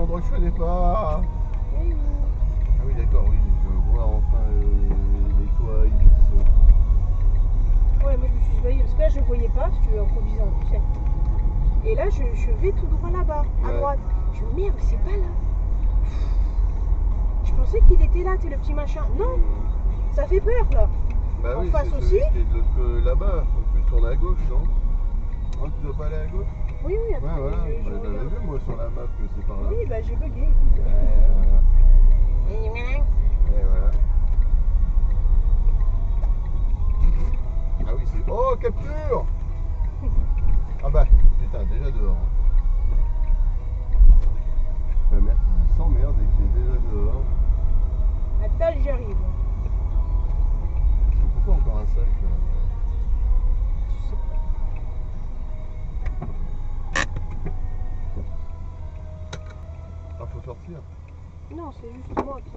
endroit que je connais pas. Oui. Ah oui, d'accord, oui, je vois enfin les toits Ibis. Ouais, moi je me suis baillée parce que là je ne voyais pas, parce que en conduisant, tu sais. Et là je vais tout droit là-bas, à Ouais. droite. Je me dis, merde, c'est pas là. Je pensais qu'il était là, tu sais, le petit machin. Non, ça fait peur là. Bah En oui, face c'est aussi. celui qui est de l'autre là-bas. Tu tournes à gauche, non? Oh, tu dois pas aller à gauche? Oui, Ouais, attends, voilà. je Bah, j'avais regarde. vu moi sur la map que c'est par là. Oui, bah j'ai bugué, écoute. Voilà. Et Et voilà. Ah oui, c'est. Oh, capture! Ah bah, putain, déjà dehors. La merde, il s'emmerde et qu'il est déjà dehors. attends, j'arrive. Pourquoi encore un sac là? Je sais pas. Ah, faut sortir. Non, c'est juste moi qui.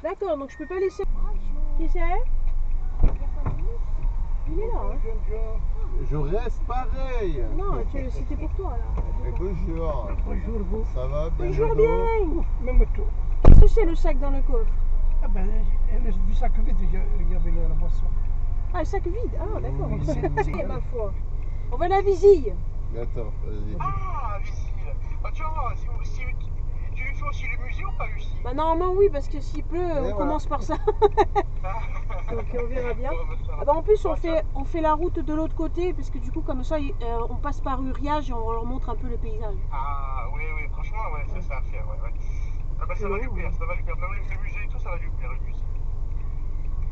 D'accord, donc je peux pas laisser. Qui c'est? Il est là, hein? Je reste pareil. Non, c'était pour toi là. Et bonjour. Bonjour vous. Ça va bien? Bonjour Dodo? bien. Même toi. Qu'est-ce que c'est le sac dans le coffre? Ah ben, du sac vide, il y avait la boisson. Ah, le sac vide. Ah, d'accord. Oui, Eh, ma foi. On va à la visille. Attends, vas-y. Ah, Lucille. Bah, tu vois, si tu lui fais aussi le musée ou pas, Lucie? Bah normalement oui, parce que s'il pleut, on voilà. commence par ça. Donc on verra bien. Bon, bah, ça va. Ah bah, en plus Bon, on fait la route de l'autre côté, parce que du coup comme ça on passe par Uriage et on leur montre un peu le paysage. Ah, oui, franchement, ouais, ça, c'est à faire, ouais. Ah, bah, ça va lui plaire, ça va lui plaire. Même le musée et tout, ça va lui plaire, le musée.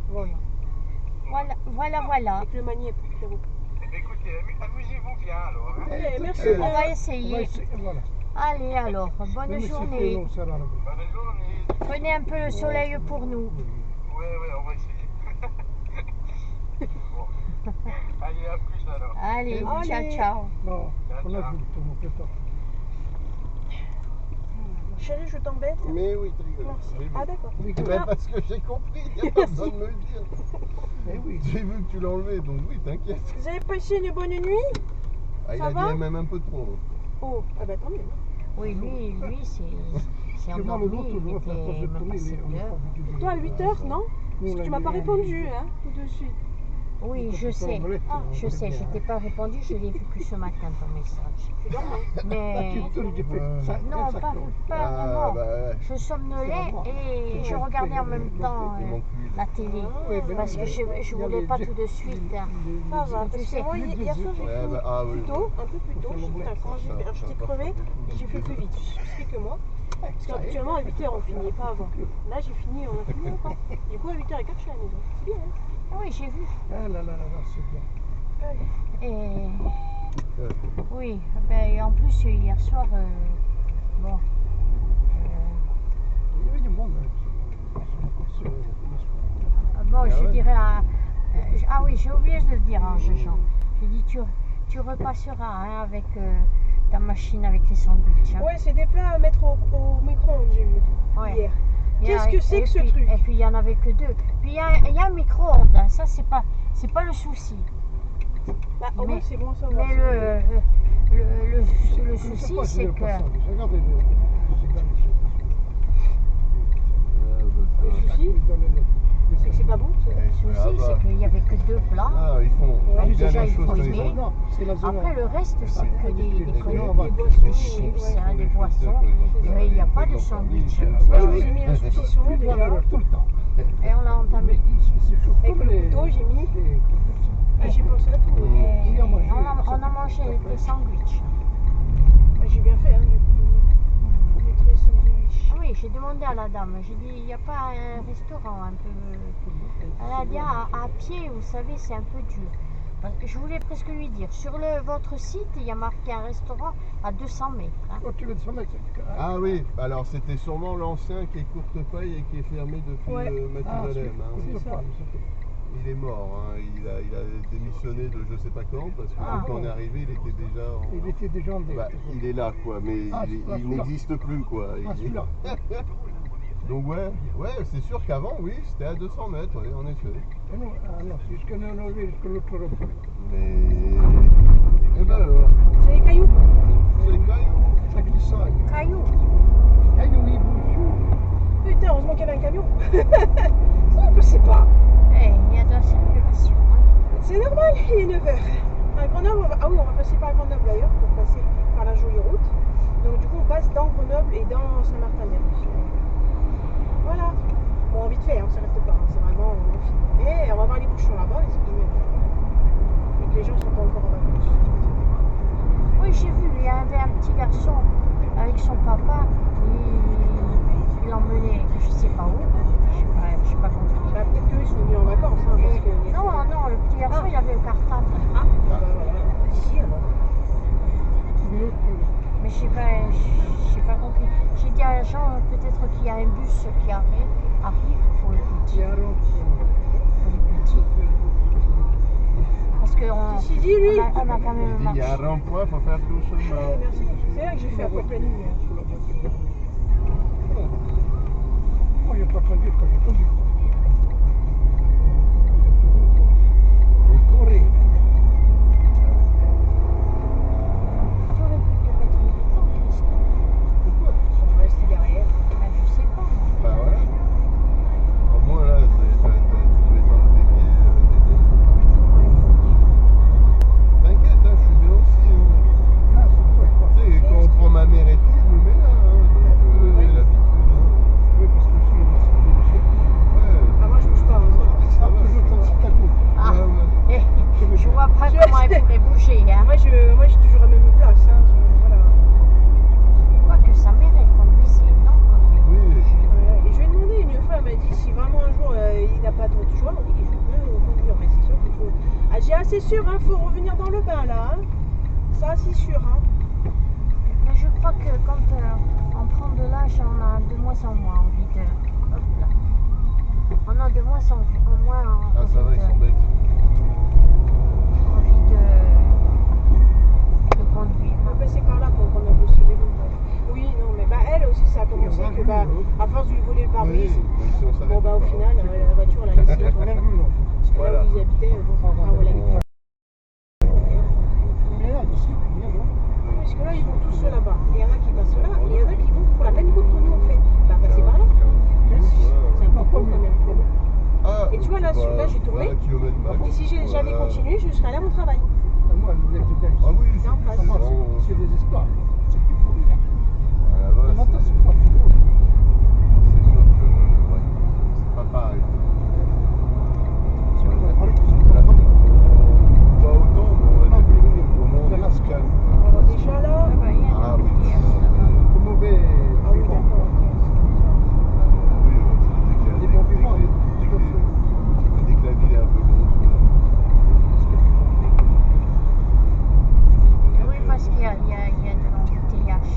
Voilà. Voilà. Avec le maniette, Pierrot. Eh bien, écoutez, amusez-vous bien, alors. Hein. Ok, merci On On bien. va On va essayer. essayer, voilà. Allez alors, bonne Même si journée. non, ça va arriver. Bonne journée. Prenez un peu le soleil pour nous. Ouais, on va essayer. Bon. Allez, à plus, alors. Allez, Allez. ciao. Non, on a vu, on fait pas. Chérie, je t'embête. Mais oui, tu rigoles. Merci. J'ai vu. Ah d'accord. Oui, Mais parce que j'ai compris, il n'y a pas besoin de me le dire. Eh oui. J'ai vu que tu l'as enlevé, donc oui, t'inquiète. Vous avez passé une bonne nuit? Ah, il Ça a va dit même un peu trop. Oh, ah bah tant mieux. Oui, lui, c'est Parce que moi, endormi. l'autre, Il l'autre, était la même tournée, pas 7 on n'a heures. pas vu du Toi à 8 heures, non? Parce que tu m'as pas répondu, hein, tout de suite. Oui, je sais. Ah, Je sais, je t'ai pas répondu, je l'ai vu que ce matin ton message. Tu dormais. Mais non, pas Ah, vraiment. bah ouais. Je somnolais et je regardais en même temps Il manque l'huile. la télé. Parce que je voulais pas tout de suite. Ça va, parce que moi hier soir j'ai Ouais, fini bah, ah oui, plus tôt, un peu plus tôt. Putain, comment j'ai fait? Alors, j'étais crevée et j'ai fait plus vite. Explique-moi. Parce qu'habituellement à 8h on finit pas avant. Là j'ai fini, on a fini longtemps. Du coup à 8h15 je suis à la maison. C'est bien, hein? Ah oui, j'ai vu. Ah là, c'est bien. Et oui, ben, en plus hier soir, bon, Il y avait du monde. bon, je ouais. dirais ah oui, j'ai oublié de le dire en Jean. J'ai dit tu repasseras hein, avec ta machine avec les sandwichs. Hein. Ouais, c'est des plats à mettre au micro-ondes, j'ai vu Ouais. hier. Il y a- Qu'est-ce que c'est et que ce puis- truc? Et puis il y en avait que 2. Puis il y a un micro-ondes, hein, ça c'est pas le souci. Bah, au moins mais- c'est bon à savoir. Mais le souci c'est que Regardez Le souci, c'est que c'est pas bon. le souci c'est qu'il y avait que 2 plats. Ah, ils font Ouais, bien déjà, les il choses faut comme ils aimer. font. Après le reste c'est que des conneries, Des boissons, des chips, hein, des boissons. Ouais, Mais il n'y a pas de sandwich. Moi j'ai mis un saucisson déjà. tout le temps. Et on l'a entamé. C'est chaud. Avec le couteau, j'ai mis. Ah, j'ai pensé à tout. Et on a mangé des sandwichs. Ah, j'ai bien fait, hein, du coup. Mettre les sandwichs. Ah oui, j'ai demandé à la dame, j'ai dit, il n'y a pas un restaurant un peu... Elle a dit, à pied, vous savez, c'est un peu dur. Je voulais presque lui dire, sur votre site, il y a marqué un restaurant à 200 mètres. Hein. Oh, tu veux de son mec, Ah oui, alors c'était sûrement l'ancien qui est courte paille et qui est fermé depuis Ouais. Mathusalem. Hein. c'est ça. Il est mort, hein. Il a démissionné de je sais pas quand, parce que Ah. quand on est arrivé, il était déjà en... Il était déjà en Bah, il est là, quoi, mais Ah, il celui-là. n'existe plus, quoi. Ah, celui-là. Donc ouais, c'est sûr qu'avant, oui, c'était à 200 mètres, oui, en effet. Ah non, c'est ce qu'on a enlevé, ce que l'autre reprend. Mais peur. À Grenoble, ah oui, on va passer par Grenoble d'ailleurs pour passer par la jolie route. Donc du coup, on passe dans Grenoble et dans Saint-Martin-d'Hères. Voilà. Bon, vite fait, on s'arrête pas. Hein. C'est vraiment on finit. Mais on va voir les bouchons là-bas, les épineux. Et que les gens sont pas encore en vacances. Oui, j'ai vu, il y avait un petit garçon avec son papa, il l'emmenait, je sais pas où, je sais pas compris. Bah, peut-être qu'eux ils sont venus en vacances. Hein, parce que les Non, non, le petit garçon, il avait le cartable. Ah, bah voilà. Ici alors. Mais je sais pas compris. J'ai dit à Jean, peut-être qu'il y a un bus qui arrive pour les petits. Parce qu'on Si, dis lui. on a quand même Il dit, il y a marché. un rond-point, il faut faire tout chemin. Ouais, merci. C'est là que j'ai fait à pleine lumière. Moi, je n'ai pas conduit quand j'ai conduit. Corée. Tu aurais pu te mettre une bouton, Christophe. Pourquoi? On va rester derrière. Ben, je sais pas. Bah voilà. Au moins là, tu peux étendre tes pieds. T'inquiète, hein, je suis bien aussi. Hein. Ah, c'est toi, quoi. Tu sais, quand on prend ma mère et tout, je me mets là. Hein, donc j'ai l'habitude. Hein. Oui, parce que je suis Ouais. Ah, moi je bouge pas. Hein. Ça va. toujours ta coupe. Ah, Ouais, ouais. je vois pas comment elle pourrait bouger. Hein. Moi j'ai toujours la même place. Hein. Voilà. Quoique sa mère, elle conduisait, non? Oui. Voilà. Et je lui ai demandé une fois, elle m'a dit si vraiment un jour il n'a pas trop de choix, oui, je peux conduire. Mais c'est sûr qu'il faut. Ah, j'ai assez sûr, hein, faut revenir dans le bain là. Hein. Ça, c'est sûr. Hein. Mais je crois que quand on prend de l'âge, on a de moins en moins envie de... Hop là. On a de moins en moins Ah, ça va, ils sont bêtes. envie de conduire. On va passer par là pour qu'on a bossé les loups. Oui, non, mais bah elle aussi, ça a commencé que bah, à force de lui voler le Oui, pare-brise. même si on s'arrête Bon bah au pas. final, la voiture elle a laissé les gens. Parce que Voilà. là où ils habitaient, bon, enfin, voilà. Mais là, ici, il y a donc. Parce que là ils vont tous là-bas. Il y en a qui passent là, et il y en a qui vont pour la même route que nous on fait. Bah passer par là. C'est un peu con quand même. Ah, Et tu vois, là, c'est là, j'ai tourné. 20 km max. Et si j'avais Voilà. continué, je serais allée à mon travail. Moi, elle voulait être bien ici. Ah oui, C'est en face. Ça va, bon. c'est des espoirs. C'est plus pour lui. À la base, Maintenant, c'est c'est pas plus gros. sûr que ouais, c'est pas pareil. C'est pas pareil. Pas autant, mais on va dire au moins on se calme. Alors déjà là. Ah bah, il y a Ah un oui, petit ça, là-bas. Le mauvais. Ah oui, d'accord, ok. oui, c'est Les bons vivants, dès que la ville est un peu grosse. Oui, parce qu'il y a de l'embouteillage.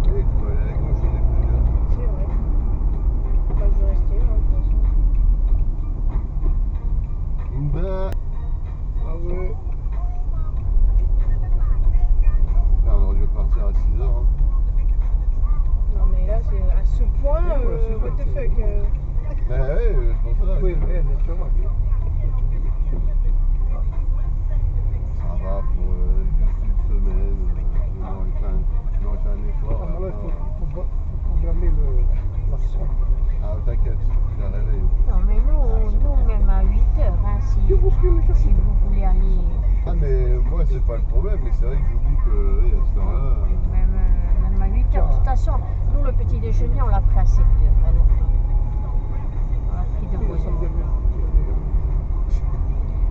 Et tu peux aller à gauche, on est plusieurs. C'est vrai. Bah, je vais rester là, de toute façon. Ben, Ah ouais. là, on aurait dû partir à 6h. Hein. Non, mais là, c'est à ce point, what the fuck. Ben ouais, c'est pour ça. Oui, mais naturellement. Ça va pour juste une semaine. On aurait fait un effort. Ah, là, là. il faut programmer la somme. Ah, t'inquiète, je la réveille. Non, mais nous même à 8h, hein, si vous voulez aller, Ah, mais moi, c'est pas le problème, mais c'est vrai que j'oublie que oui, à cette heure-là. même à 8h. De toute façon, nous, le petit déjeuner, on l'a pris à 7h. Alors, on l'a pris de Oui, bonne ça me heure. donne.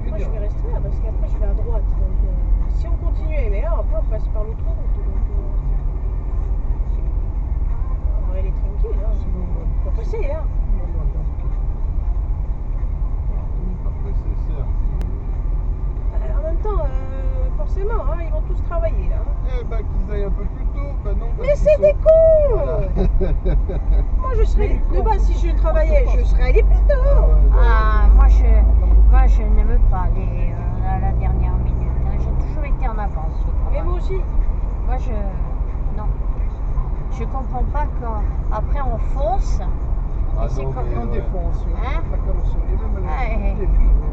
Moi, je vais rester là parce qu'après, je vais à droite. Donc, si on continue, mais là, après, on passe par l'autre route. Donc, on va aller tranquille. Hein. On va passer, hein. Pas pressé, certes. En même temps, forcément, hein, ils vont tous travailler là. Eh ben, qu'ils aillent un peu plus tôt, ben non. Mais c'est des cons! Moi, je serais. De base, si je travaillais, je serais allé plus tôt. Ah, moi, je n'aime pas aller à la dernière minute. Hein. J'ai toujours été en avance au Mais travail. moi aussi. Moi, non. Je comprends pas qu'après on fonce. Ah Et c'est non, quand mais On ouais. défonce. Hein? La carrosserie, même Ouais. les vitres.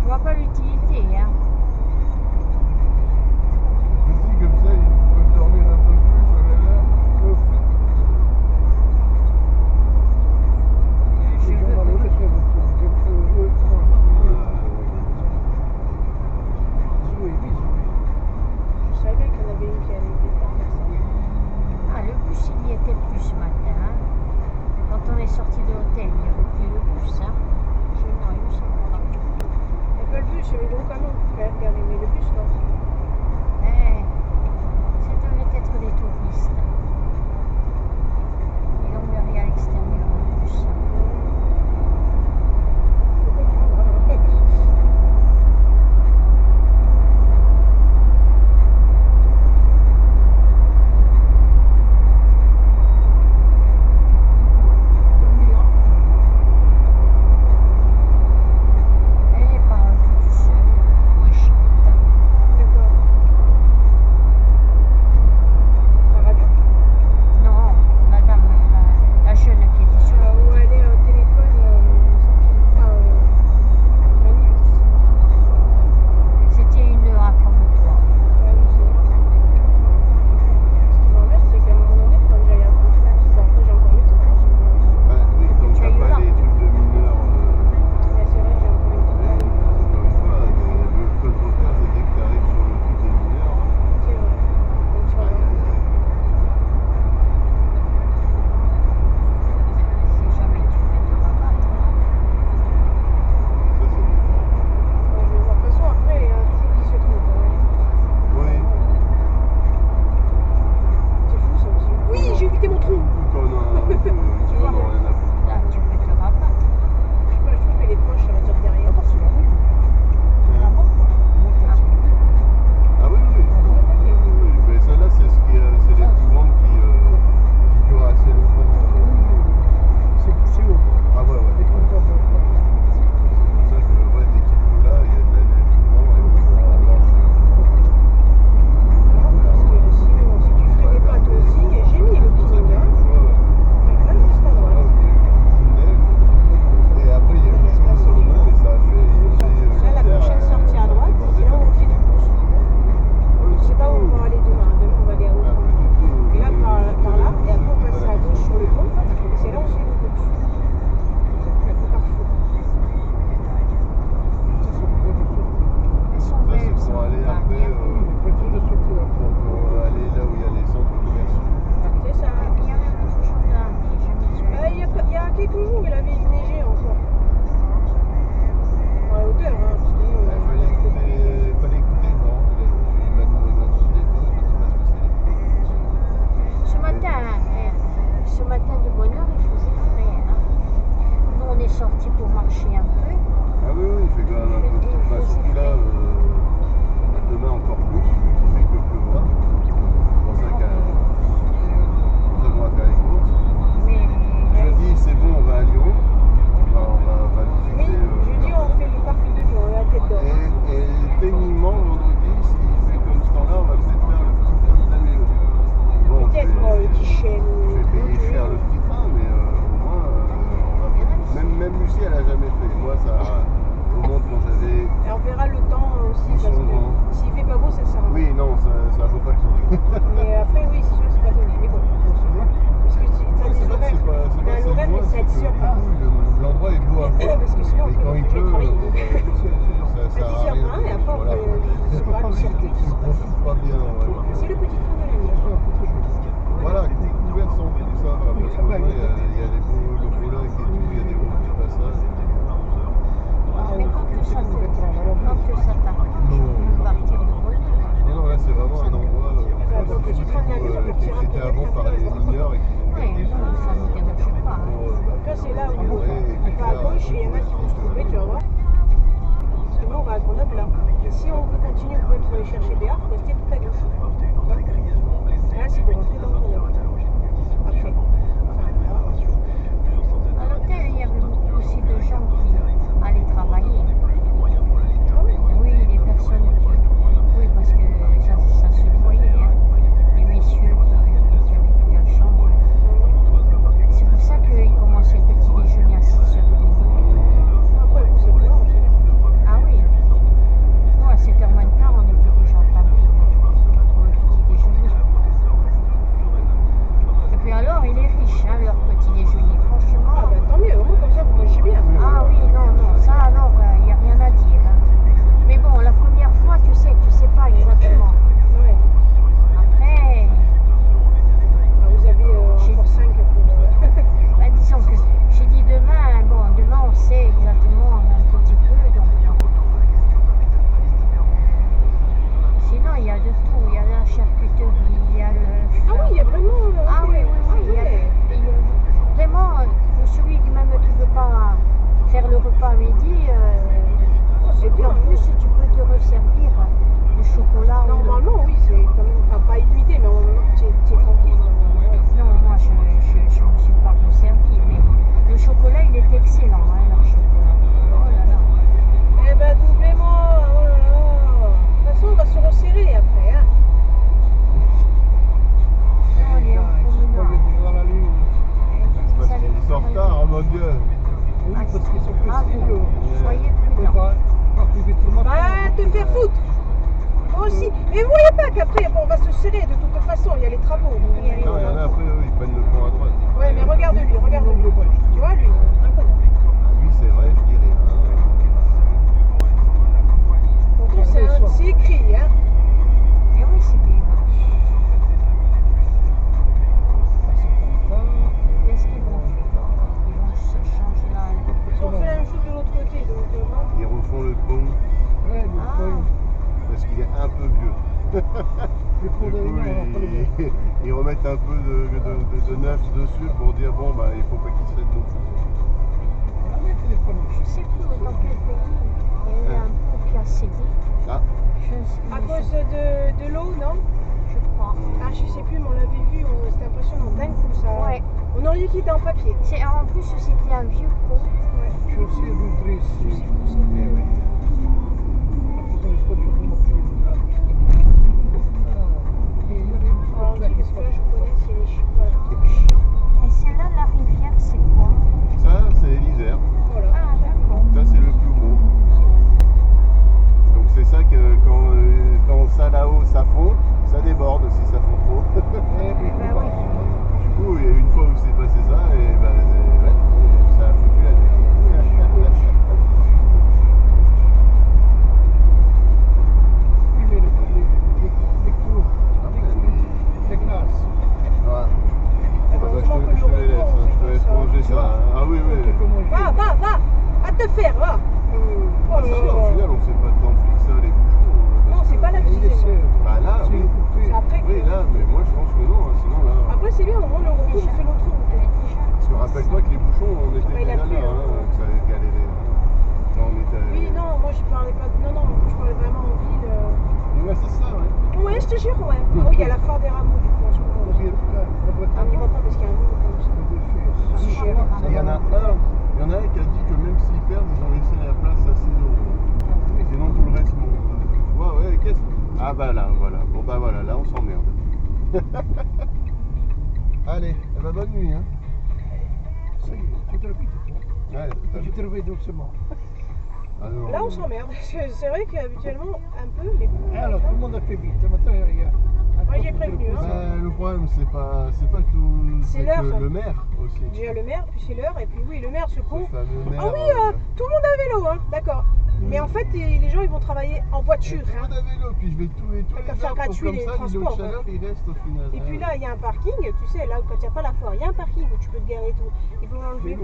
Je vois pas l'utilité. Hein. Ici, comme ça, ils peuvent dormir un peu plus, oh là là. Je Les gens veux dans le pas. reste, sur les gros camions pour faire garer, mais le bus, non. Ça devait être des touristes. Ils l'ont garé à l'extérieur, le bus. Faut comprendre, hein. Elle parle toute seule, ou elle chante. D'accord. La radio? Non, madame, la jeune qui était sur le Où elle est au téléphone sans fil. Enfin, Manu. C'était une heure comme toi. Ouais, je sais. Ce qui m'embête, c'est qu'à un moment donné, il faut que j'aille à Bourg. Bon, après, j'ai encore le temps. Hein, Bah oui, comme Tu as t'as eu pas là. les trucs de mineurs, mais c'est vrai que j'ai encore le temps. encore une fois, le code repère, c'est dès que tu arrives sur le truc des mineurs. C'est vrai. Donc, ça va. Aïe, aïe, aïe. Si jamais tu peux te rabattre. Ça, c'est différent. Bon, je vais voir. De toute façon, après, il y en a toujours qui se trompent. Hein. Oui, C'est fou, ça aussi. Oui, j'ai évité mon trou. quand on a un peu, tu vois, on rien à foutre. Là, tu peux te rabattre. Je sais pas, je trouve qu'elle est proche, ça va dire derrière. Ah bon? Ah oui, oui. Oui, oui, mais celle-là, c'est ce qui, c'est les plus grandes qui durent assez longtemps. C'est haut. Ah ouais, ouais. Les compteurs de- C'est pour ça que ouais, dès qu'il pleut là, il y a de la neige devant et on va en marche. Parce que sinon, si tu ferais des pâtes aussi, et j'ai mis le petit là, là, juste à droite. Et après, il y a eu chaud au lendemain et ça a fait inonder Là, la prochaine sortie à droite, c'est là où on fait des courses. Je sais pas où on va aller demain. Demain, on va aller à Auckland. Et là, par là, et après, on passe à gauche sur le pont, et c'est là où on fait des courses. C'est Carrefour. Ça, c'est le voiture Elles sont Ça, belles, c'est ces pour aller montagnes, après, hein. de voiture de sortie. pour aller là où il y a les centres commerciaux. C'est ça. Il y a même toujours de la neige, mais Il y a quelques jours, il avait neigé encore. À hauteur, hein, parce que nous, on a Fallait écouter le vent. Il m'a demandé parce que c'est les plus. ce matin de bonne heure, il faisait frais. Hein. Nous, on est sortis pour marcher un peu. Ah oui, oui, il fait quand même un peu plus. Enfin, surtout là, demain encore plus, il fait que pleuvoir. C'est pour ça qu'on va faire les courses. Mais Jeudi, c'est bon, on va à Lyon. On va Oui, visiter. jeudi, on fait le parc de Lyon, la tête d'or. Et techniquement, vendredi, s'il fait comme ce temps-là, on va peut-être faire le petit train de la nuit. Bon, Peut-être le petit chêne. je vais payer cher le petit train, mais au moins, on va. Même Lucie, elle a jamais fait. Moi, ça remonte quand j'avais. Et on verra le temps aussi, parce 11 ans. que s'il fait pas beau, ça sert à rien. Oui, non, ça vaut pas le coup. Mais après, oui, c'est sûr, c'est pas donné. Mais bon, parce que tu as des horaires. On a l'horaire, mais c'est à 10h. L'endroit est beau à voir. Parce que sinon, Mais après, quand on il fait pleut, travailler. ça À sert à 10h01, rien. et après, on Voilà. fait le circuit. Tu profites pas bien, vraiment. C'est le petit train de la nuit. Voilà, couvert sans tout ça. Parce que ouais, il y a les beaux, le beau lac et tout, il y a des routes de passage. mais quand que ça t'arrive, tu peux partir de bonne heure. Non, non, là c'est vraiment un endroit donc, petit train de la nuit, on partira qui était peut-être avant un par peu les avant. mineurs et qui ont Oui, gardé non, ça ne nous dérange pas. Hein. Là, c'est là où on va à gauche et il y en a qui vont se trouver, tu vas voir. Parce que nous, on va à Grenoble là. Et si on veut continuer pour aller chercher Béar, il faut rester tout à gauche. Là, c'est pour rentrer dans Grenoble. Après. Enfin, là. À l'hôtel, il y avait beaucoup aussi de gens qui allaient travailler. Ah oui. Oui, des personnes qui. Oui, parce que ça se voyait. Hein. Les messieurs qui avaient pris la chambre. C'est pour ça qu'ils commençaient le petit déjeuner à 6h30. Mais vous voyez pas qu'après, bon, on va se serrer de toute façon, il y a les travaux. Donc il y a les- Non, il y en a après, eux, ils prennent le pont à droite. Ouais, mais regarde-lui, regarde-lui. Tu vois, lui, un connard. Oui, c'est vrai, je dirais. Pourtant, c'est écrit, hein. Et oui, c'est des. Qu'est-ce qu'ils vont faire? Ils vont se changer là. Ils ont fait la même chose de l'autre côté, donc non. Ils refont le pont Ouais, le Ah. point. parce qu'il est un peu vieux. Le Du point de coup, on va pas le voir. ils remettent un peu de neuf dessus pour dire bon, bah, il faut pas qu'il se cède non plus. Ah, mais téléphone. Je sais plus dans quel pays il y a eu un pont qui a cédé. Ah, À cause de l'eau, non? Je crois. Ah, je sais plus, mais on l'avait vu, c'était impressionnant. D'un coup, ça. Ouais. On aurait dit qu'il était en papier. En plus, c'était un vieux pont. Ouais. Chaussée rue Je sais Tracy. plus, c'est eh oui. Ils ont pas du tout marqué. Alors, on dit parce que là, je connais, c'est les voilà, chiant. Et celle-là, la rivière, c'est quoi? Ça, c'est l'Isère. Voilà. Ah, d'accord. Ça, c'est le plus gros. Donc, c'est ça que quand ça là-haut, ça fond, ça déborde si ça fond trop. Bah oui. Du coup, il y a une fois où c'est passé ça, et bah, ouais, ça a foutu la tête. Les cours, Ah ouais, mais- les glaces. Ouais. Ah bah, Heureusement que je te le les laisse, retour, hein, je te on laisse fait comme manger ça. ça. Ah oui, oui. Va, à te faire, va. Oh Ah, là ça là. va, au final, on fait pas tant de ça, les bouchons. Non, c'est pas là que je disais, moi. Bah là, oui. C'est après que. Oui, là, mais moi je pense que non, hein, sinon là. Après, c'est bien, au moins le retour, on fait l'autre route. Parce que rappelle-toi que les bouchons, on était Bah, il a déjà plu, là, hein. que ça allait galérer. Là, on était. Oui, non, moi je parlais pas. Non, je parlais vraiment en ville. Ouais, c'est ça, ouais. Ouais, je te jure, ouais. Ah oui, il y a la foire des rameaux, du coup, en ce moment. La Ah, on n'y va pas parce qu'il y a un loup comme ça. C'est cher. Il y en a un qui a dit que même s'ils perdent, ils ont laissé la place à 6 €. Sinon tout le reste, bon. Tu vois, ouais, qu'est-ce. Ah bah là, voilà. Bon bah voilà, là on s'emmerde. Allez, eh ben, bonne nuit, hein. Ça y est, tu te réveilles, toi. Ouais, t'as Tu vu. te réveilles doucement. Ah, non, Là, on s'emmerde. Parce que c'est vrai qu'habituellement, un peu, mais. Alors, tout le monde a fait vite. Ce matin, il y a. Ouais, j'ai prévenu, hein. Bah, le problème, c'est pas tout. C'est que l'heure. le maire aussi. Déjà le maire, puis c'est l'heure, et puis oui, le maire, ce Ce con. fameux maire. Ah oui, tout le monde a vélo, hein, d'accord. Mais en fait, les gens, ils vont travailler en voiture. Tout le Hein. monde à vélo, puis je vais tous les Qu'à faire arbres, gratuit comme les ça, l'îlot de transports, chaleur, il reste au final. Et puis là, il y a un parking, tu sais, là, quand il n'y a pas la foire, il y a un parking où tu peux te garer et tout. Il faut l'enlever.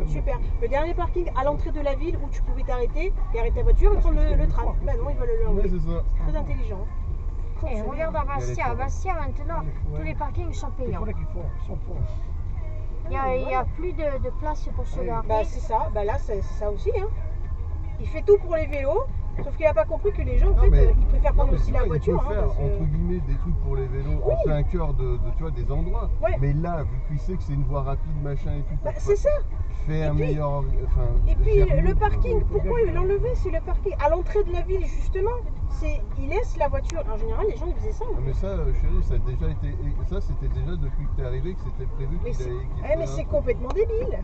Super. Le dernier parking à l'entrée de la ville où tu pouvais t'arrêter, garer ta voiture et prendre le tram. Ben non, ils veulent Ouais, l'enlever. c'est ça. Très intelligent. Et regarde à Bastia. À Bastia, maintenant, tous les parkings sont Il payants. faudrait qu'ils sont forts. Il n'y a plus de place pour se garer. Bah c'est ça, bah là c'est ça aussi. Hein. Il fait tout pour les vélos, sauf qu'il n'a pas compris que les gens, en Non, fait, mais- ils préfèrent prendre Non, mais aussi tu la vois, voiture. il peut faire, Parce que- entre guillemets, des trucs pour les vélos Oui. en plein cœur tu vois, des endroits. Ouais. Mais là, vu qu'il sait que c'est une voie rapide, machin et tout, Bah, pour c'est ça. faire Et puis- meilleur. Enfin, Et puis faire mieux le pour- parking, pourquoi il l'enlever? C'est le parking à l'entrée de la ville justement. Il laisse la voiture. En général, les gens ils faisaient ça. Ah, mais ça, chérie, ça a déjà été. Et ça, c'était déjà depuis que t'es arrivé que c'était prévu Mais qu'il c'est allait. qu'il mais ferait c'est un truc. complètement débile.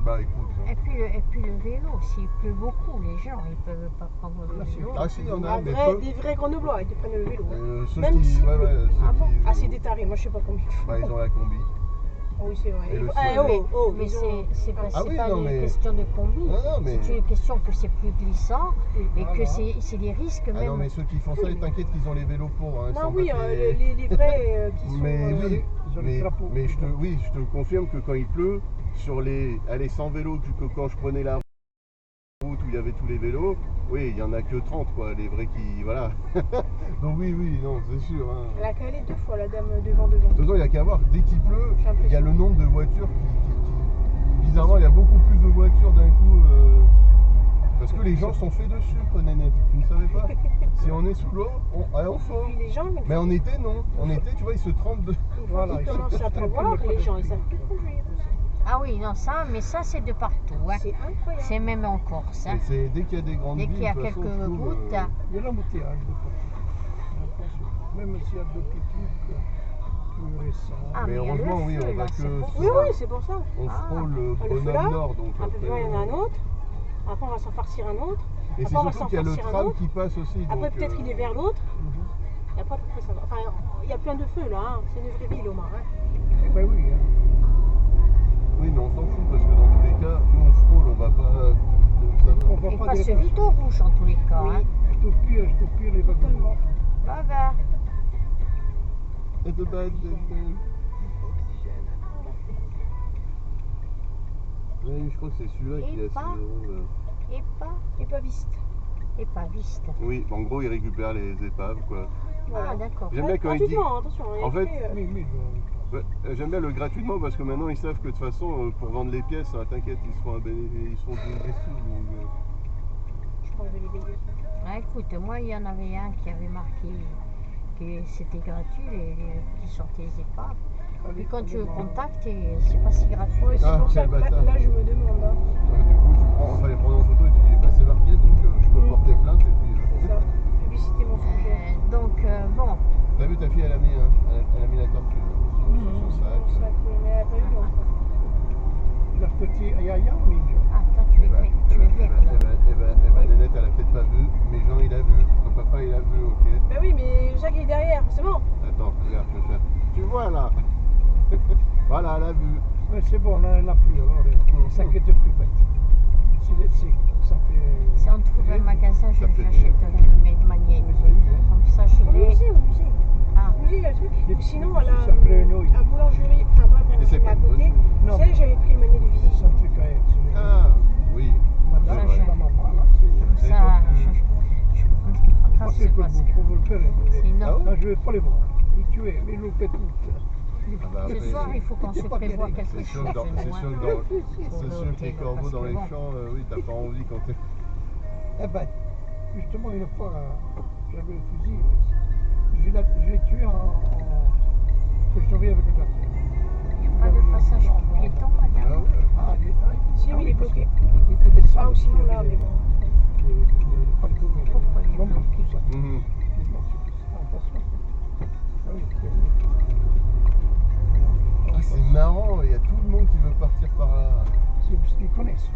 Bah écoute. hein. Et puis le vélo, s'il pleut beaucoup, les gens, ils ne peuvent pas prendre le vélo. Ah si, il y en a, mais peu. Des vrais grenoblois, ils te prennent le vélo. Ceux Même qui. si- Ouais, ceux Ah bon qui. Ah, c'est des tarés, moi je sais pas comment ils font. Bah, ils ont la combi. Ah oui, c'est vrai. Et le Ah, ciel. Mais ils ont- c'est pas, Ah c'est oui, pas non, une mais- question de combi. Non, non, mais. C'est une question que c'est plus glissant et que Voilà. c'est des risques Ah même. non, mais ceux qui font ça, t'inquiète qu'ils ont les vélos pour. Hein, Non, sans oui, battre les vrais qui sont. Mais oui, Ils ont les drapeaux. mais je te confirme que quand il pleut, sur les. Allez, 100 vélos, que quand je prenais la route où il y avait tous les vélos, oui, il n'y en a que 30, quoi, les vrais qui. Voilà. Donc oui, non, c'est sûr. Hein. Elle a calé 2 fois la dame devant. De toute façon, il n'y a qu'à voir, dès qu'il pleut, J'ai l'impression. il y a le nombre de voitures qui. Bizarrement, il y a beaucoup plus de voitures d'un coup. Parce que les gens sont faits de sucre, nénette. Tu ne savais pas? Si on est sous l'eau, on faut. Puis les gens, Mais en été, non. En été, tu vois, ils se trempent de. une fois Voilà, qu'il ils commence sont à très pleuvoir, peu les gens ils de- savent plus conduire aussi. Ah oui, non, mais ça c'est de partout. Hein. C'est incroyable. C'est même en Corse. Hein. Mais c'est dès qu'il y a des grandes Dès villes, qu'il y a de toute quelques façon, je trouve, gouttes, Il y a l'embouteillage de partout. Attention. Même s'il y a d'autres trucs plus récents. Ah, Mais il y a le heureusement, oui, feu, on va là, que c'est pour sur- Oui, c'est pour ça. On Ah. frôle le feu là, Grenoble Nord, donc Un peu plus loin, il y en a un après, autre. Après, on va s'en farcir un autre. Et c'est Après, on va surtout s'en qu'il y a le sortir un tram autre. qui passe aussi. Après, donc, peut-être il est vers l'autre. Et après, ça va. Enfin, il y a plein de feux là. Hein. C'est une vraie ville, Omar. Hein. Eh ben oui, hein. Oui, mais on s'en fout parce que dans tous les cas, nous on frôle, on va pas. Ça va. On va Il pas passe dire vite au rouge en tous les cas. Oui. Hein. je t'oublie les wagons. Totalement. Bah, bah. Et de bad, Oui, je crois que c'est celui-là qui est à 6 Et pas. euros. Et pas. Et pas viste. Et pas viste. Oui, en gros, ils récupèrent les épaves, quoi. Voilà. Ah, d'accord. J'aime bien quand ils disent. Gratuitement, attention. Il y a En fait, écrit, Mais, Ouais, j'aime bien le gratuitement parce que maintenant ils savent que de toute façon, pour vendre les pièces, t'inquiète, ils se font un bénéfice, ils se font des sous. Donc, je crois que je vais les payer. Ah, écoute, moi, il y en avait un qui avait marqué que c'était gratuit, qui sortait les épaves. Puis quand tu le contactes, c'est pas si gratuit. Ouais, c'est Ah, pour ça quel que bâtard. là, je me demande. Hein. du coup, fallait prendre en photo et tu dis, bah, c'est marqué, donc je peux porter plainte. Et puis, C'est ça. Publicité mensongère. Donc, bon, T'as vu, ta fille, elle a mis la tortue sur son sac. Pour ça que, mais elle a pas eu encore. la petite Yaya ou Ninja? ah, toi, tu es vert, Nénette, elle a peut-être pas vu, mais Jean, il a vu. Ton papa, il a vu, ok. Bah oui, mais Jacques il est derrière, forcément. Attends, regarde, je vais faire. Tu vois là. Voilà, elle a vu. Ouais, c'est bon, on n'a plus, alors ne s'inquiète plus, bête. Ça fait. si on trouve un magasin, Ça fait j'achèterai le même magnet. Oui, ça y est, hein. Comme ça, je Au l'ai. musée, au musée. Ah, Au musée, il y a le truc. Les- Ou sinon, ça à s'appelait une ouïe. la boulangerie, enfin pas Et c'est boulangerie, mais pas à une côté. Non. Tu sais, j'avais pris le manet de C'est visite. un truc à elle. Ah, oui. Madame, Ça, la maman, là, comme C'est ça, surtout- je c'est c'est pour parce vous, que pour vous le faire. sinon, Ah ouais Là, je ne vais pas les voir. Les tuer, les louper toutes. Ah bah ce après, soir, il faut qu'on se c'est pas prévoie bien. quelque C'est sûr chose. que dans, c'est nous, sûr hein. que dans, Si, c'est sûr que les l'hôtel, corbeaux parce dans que les bon. champs, oui, t'as pas envie quand t'es. Eh ben, justement, une fois, j'avais un fusil. Je l'ai tué que je travaillais avec le gars. Il n'y a pas de passage piéton, Ah madame. ouais. Ah, il est Si, mais il est bloqué. Il était des Ah, sables. ou sinon là, mais bon. Pourquoi il est bloqué? Mhm. Ah, c'est marrant, il y a tout le monde qui veut partir par là. Ils connaissent.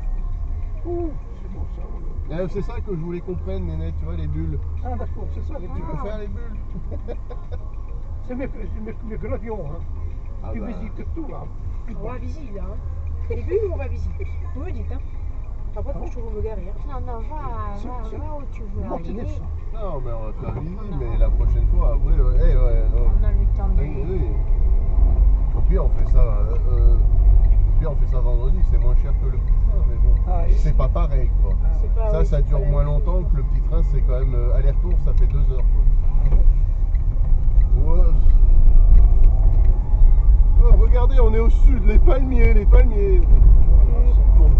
Ouh, c'est bon ça. C'est ça que je voulais qu'on prenne, Nénette, tu vois, les bulles. Ah, d'accord, c'est ça. Tu peux faire les bulles? C'est mieux que l'avion. Hein. Ah Tu bah. visites tout. Hein. On va visiter là. Hein. C'est les bulles ou on va visiter? Vous me dites, hein. Après, faut que je trouve me garer. Hein. Non, non, va où tu veux Montez aller. descend. Non, mais on va faire visite, mais la prochaine fois, après, ouais, oh. On a le temps de... Oui, oui. Au pire, on fait ça. Au pire, on fait ça vendredi, c'est moins cher que le petit train, mais bon. Ah, et- C'est pas pareil, quoi. C'est pas, Ça, oui, ça c'est dure pas la moins même chose. longtemps que le petit train, c'est quand même aller-retour, ça fait 2 heures, quoi. Ouais. Oh, regardez, on est au sud, les palmiers, les palmiers.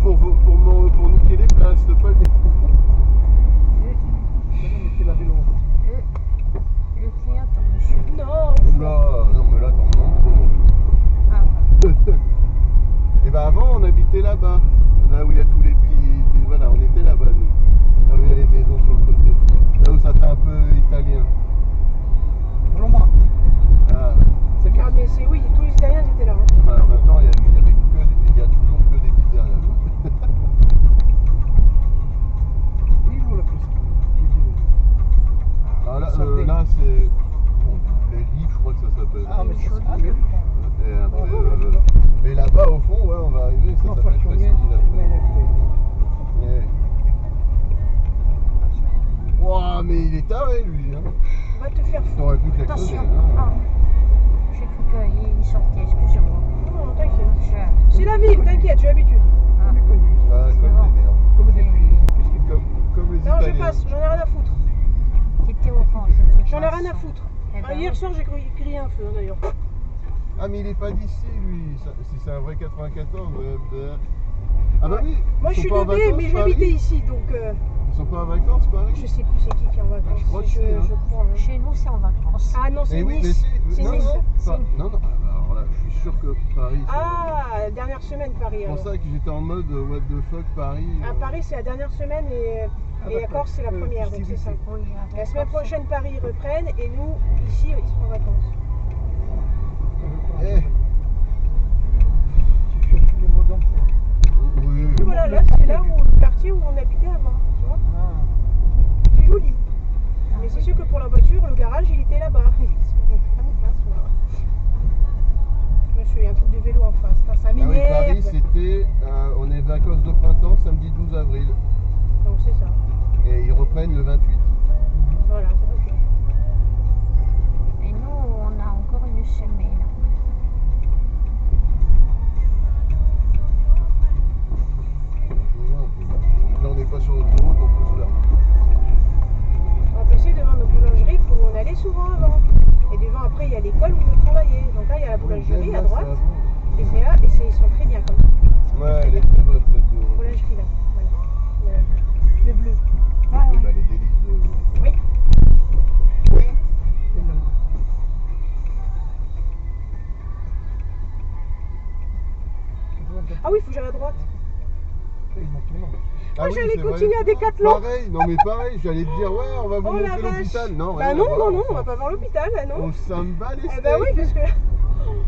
Pour niquer les places, le palmier. C'est la vélo. Le clignotant, monsieur. Non, Oula, non, mais là, t'en montres trop. Ah, Et ben avant, on habitait là-bas, là où il y a tous les petits. Voilà, on était là-bas, nous. Là où il y a les maisons sur le côté. Là où ça fait un peu italien. Roma. Ah, C'est bien. ah, mais c'est oui, tous les Italiens étaient là. Hein. bah, en même temps, il y a toujours que des pizzerias. Il est où la piste? Ah, là c'est. Bon, les lits, je crois que ça s'appelle. Ah, mais chaud. ah, mais- Et après, mais là-bas, au fond, ouais, on va arriver, ça Non, s'appelle Fachonier, Presqu'île. mais elle est faite. Ouais. Ouah, mais il est taré, lui. Hein. Va te faire foutre. T'aurais pu klaxonner. attention. Hein. Ah, j'ai cru qu'il sortait, excusez-moi. Non, t'inquiète. Je- C'est la ville, t'inquiète, j'ai l'habitude. Ah, Comme les conduits. Ah, comme bon. des merdes. Comme des filles. Qu'est-ce qu'ils font? Comme les Non, je Italiens. passe, j'en ai rien à foutre. t'étais orange. de toute J'en ai rien à façon. foutre. Eh ben Ah, hier oui. soir, j'ai crié un feu, hein, d'ailleurs. Ah, mais il est pas d'ici, lui. Si c'est un vrai 94. Ah, bah oui. Moi, ils je sont suis pas en de B, vacances, mais Paris. j'habitais ici, donc Ils sont pas en vacances, Paris. je sais plus c'est qui est en vacances. je crois que je, c'est, hein. je crois. Hein. Chez nous, c'est en vacances. Ah non, c'est Eh oui, mais Nice. si. C'est Non, Nice. non, C'est- non, non. Alors là, je suis sûr que Paris. c'est- Ah, dernière semaine, Paris. C'est pour Alors. ça que j'étais en mode what the fuck, Paris. À Paris, c'est la dernière semaine et la d'accord. Corse, c'est la première, donc c'est ça. Oui, La semaine prochaine, Paris reprennent et nous, ici, ils sont en vacances. Eh. Tu cherches les mots d'emploi. Oui. Voilà, là, c'est là où le quartier où on habitait avant, tu vois. Ah. reprennent le 28. Voilà, ok. Et nous, on a encore une semaine. Je vois un peu. Là, on n'est pas sur l'autoroute, on peut se faire. On va passer devant nos boulangeries où on allait souvent avant. Et devant, après, il y a l'école où on travaillait. Donc là, il y a la boulangerie à droite. Et c'est là, et ils sont très bien comme ça. Ouais, elle est très bonne cette Boulangerie là. Voilà. Le bleu. Ah, Oui, ouais. bah, les délices de. Oui. Et non. Ah oui, il faut que j'aille à droite. Et maintenant. Ah Moi, oui, j'allais c'est vrai. continuer à Décathlon. Pareil, non mais pareil, j'allais te dire, ouais, on va vous Oh la montrer vache. l'hôpital. Non, Bah rien non, à voir, non, non, on enfin. va pas voir l'hôpital, là, non. On s'en bat les Eh steaks. bah oui, parce que là.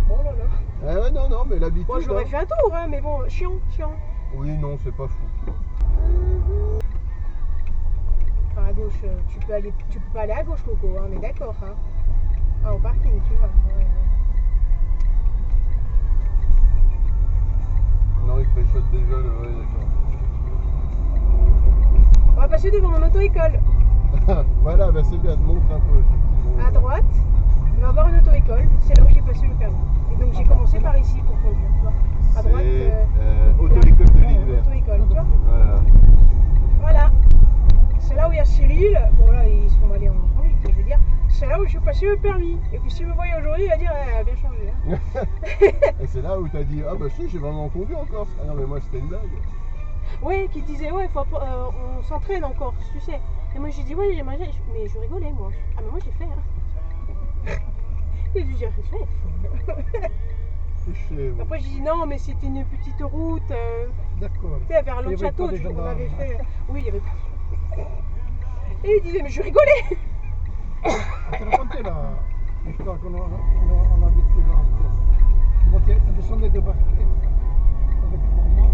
Oh là là. Ah ouais, non, non, mais l'habitude. Moi, j'aurais hein. fait un tour, hein, mais bon, chiant. Oui, non, c'est pas fou. Enfin, à gauche, tu peux pas aller à gauche, Coco, hein, on est d'accord, hein. Ah, au parking, tu vois. Ouais. Non, il préchote déjà, ouais, d'accord. On va passer devant mon auto-école. Voilà, bah c'est bien, montre un peu, effectivement. À droite, il va y avoir une auto-école. C'est là où j'ai passé le permis. Et donc, j'ai commencé par ici pour conduire, tu vois. À droite, C'est auto-école de l'hiver. auto-école, tu vois. Voilà. Voilà. C'est là où il y a Cyril. Bon, là, ils sont allés en conduite, je veux dire. C'est là où je suis passé le permis. Et puis, s'il me voyait aujourd'hui, il va dire, elle a bien changé. Hein. Et c'est là où t'as dit, ah bah si, j'ai vraiment conduit en Corse. Ah non, mais moi c'était une blague. Oui, qui disait, ouais, on s'entraîne en Corse, tu sais. Et moi, j'ai dit, ouais, j'aimerais bien. Mais je rigolais, moi. Ah, mais moi, j'ai fait, hein. Et j'ai dit, fait. C'est chez moi. Après, j'ai dit, non, mais c'était une petite route. D'accord. Tu sais, vers Il y l'autre avait château, pas des on gendarmes. avait fait. Oui, il y avait pas. Et il disait, mais je rigolais. Je te racontais l'histoire qu'on a vécue là en Corse. On descendait de Barquette avec maman,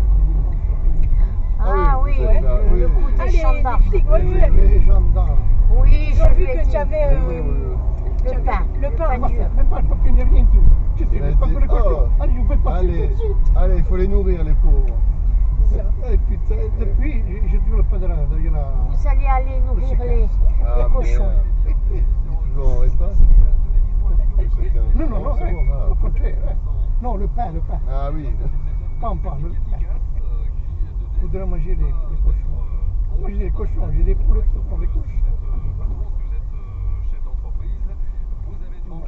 Ah oui, oui, vous êtes là, oui. le coup Ah, des gendarmes. les flics, ouais, ouais. les gendarmes. Oui, Ils ont je vu lui ai que dit. tu avais. Le pain. Le pain. dur. Même pas le papier ni rien du tout. Tu sais, Il a pas dit, que le cochon. oh, Allez, je vais passer tout allez, de suite. allez, il faut les nourrir, les pauvres. C'est ça. Ah, putain. Depuis, j'ai toujours le pain de la. Vous allez aller nourrir les cochons. Merde. Tu vas en repas? Non, c'est ouais, bon, va. au contraire. Ouais. Non, le pain. Ah oui. Pas le pain. Il faudrait manger les cochons. Moi, j'ai des cochons, j'ai des poulets pour les cochons. Non,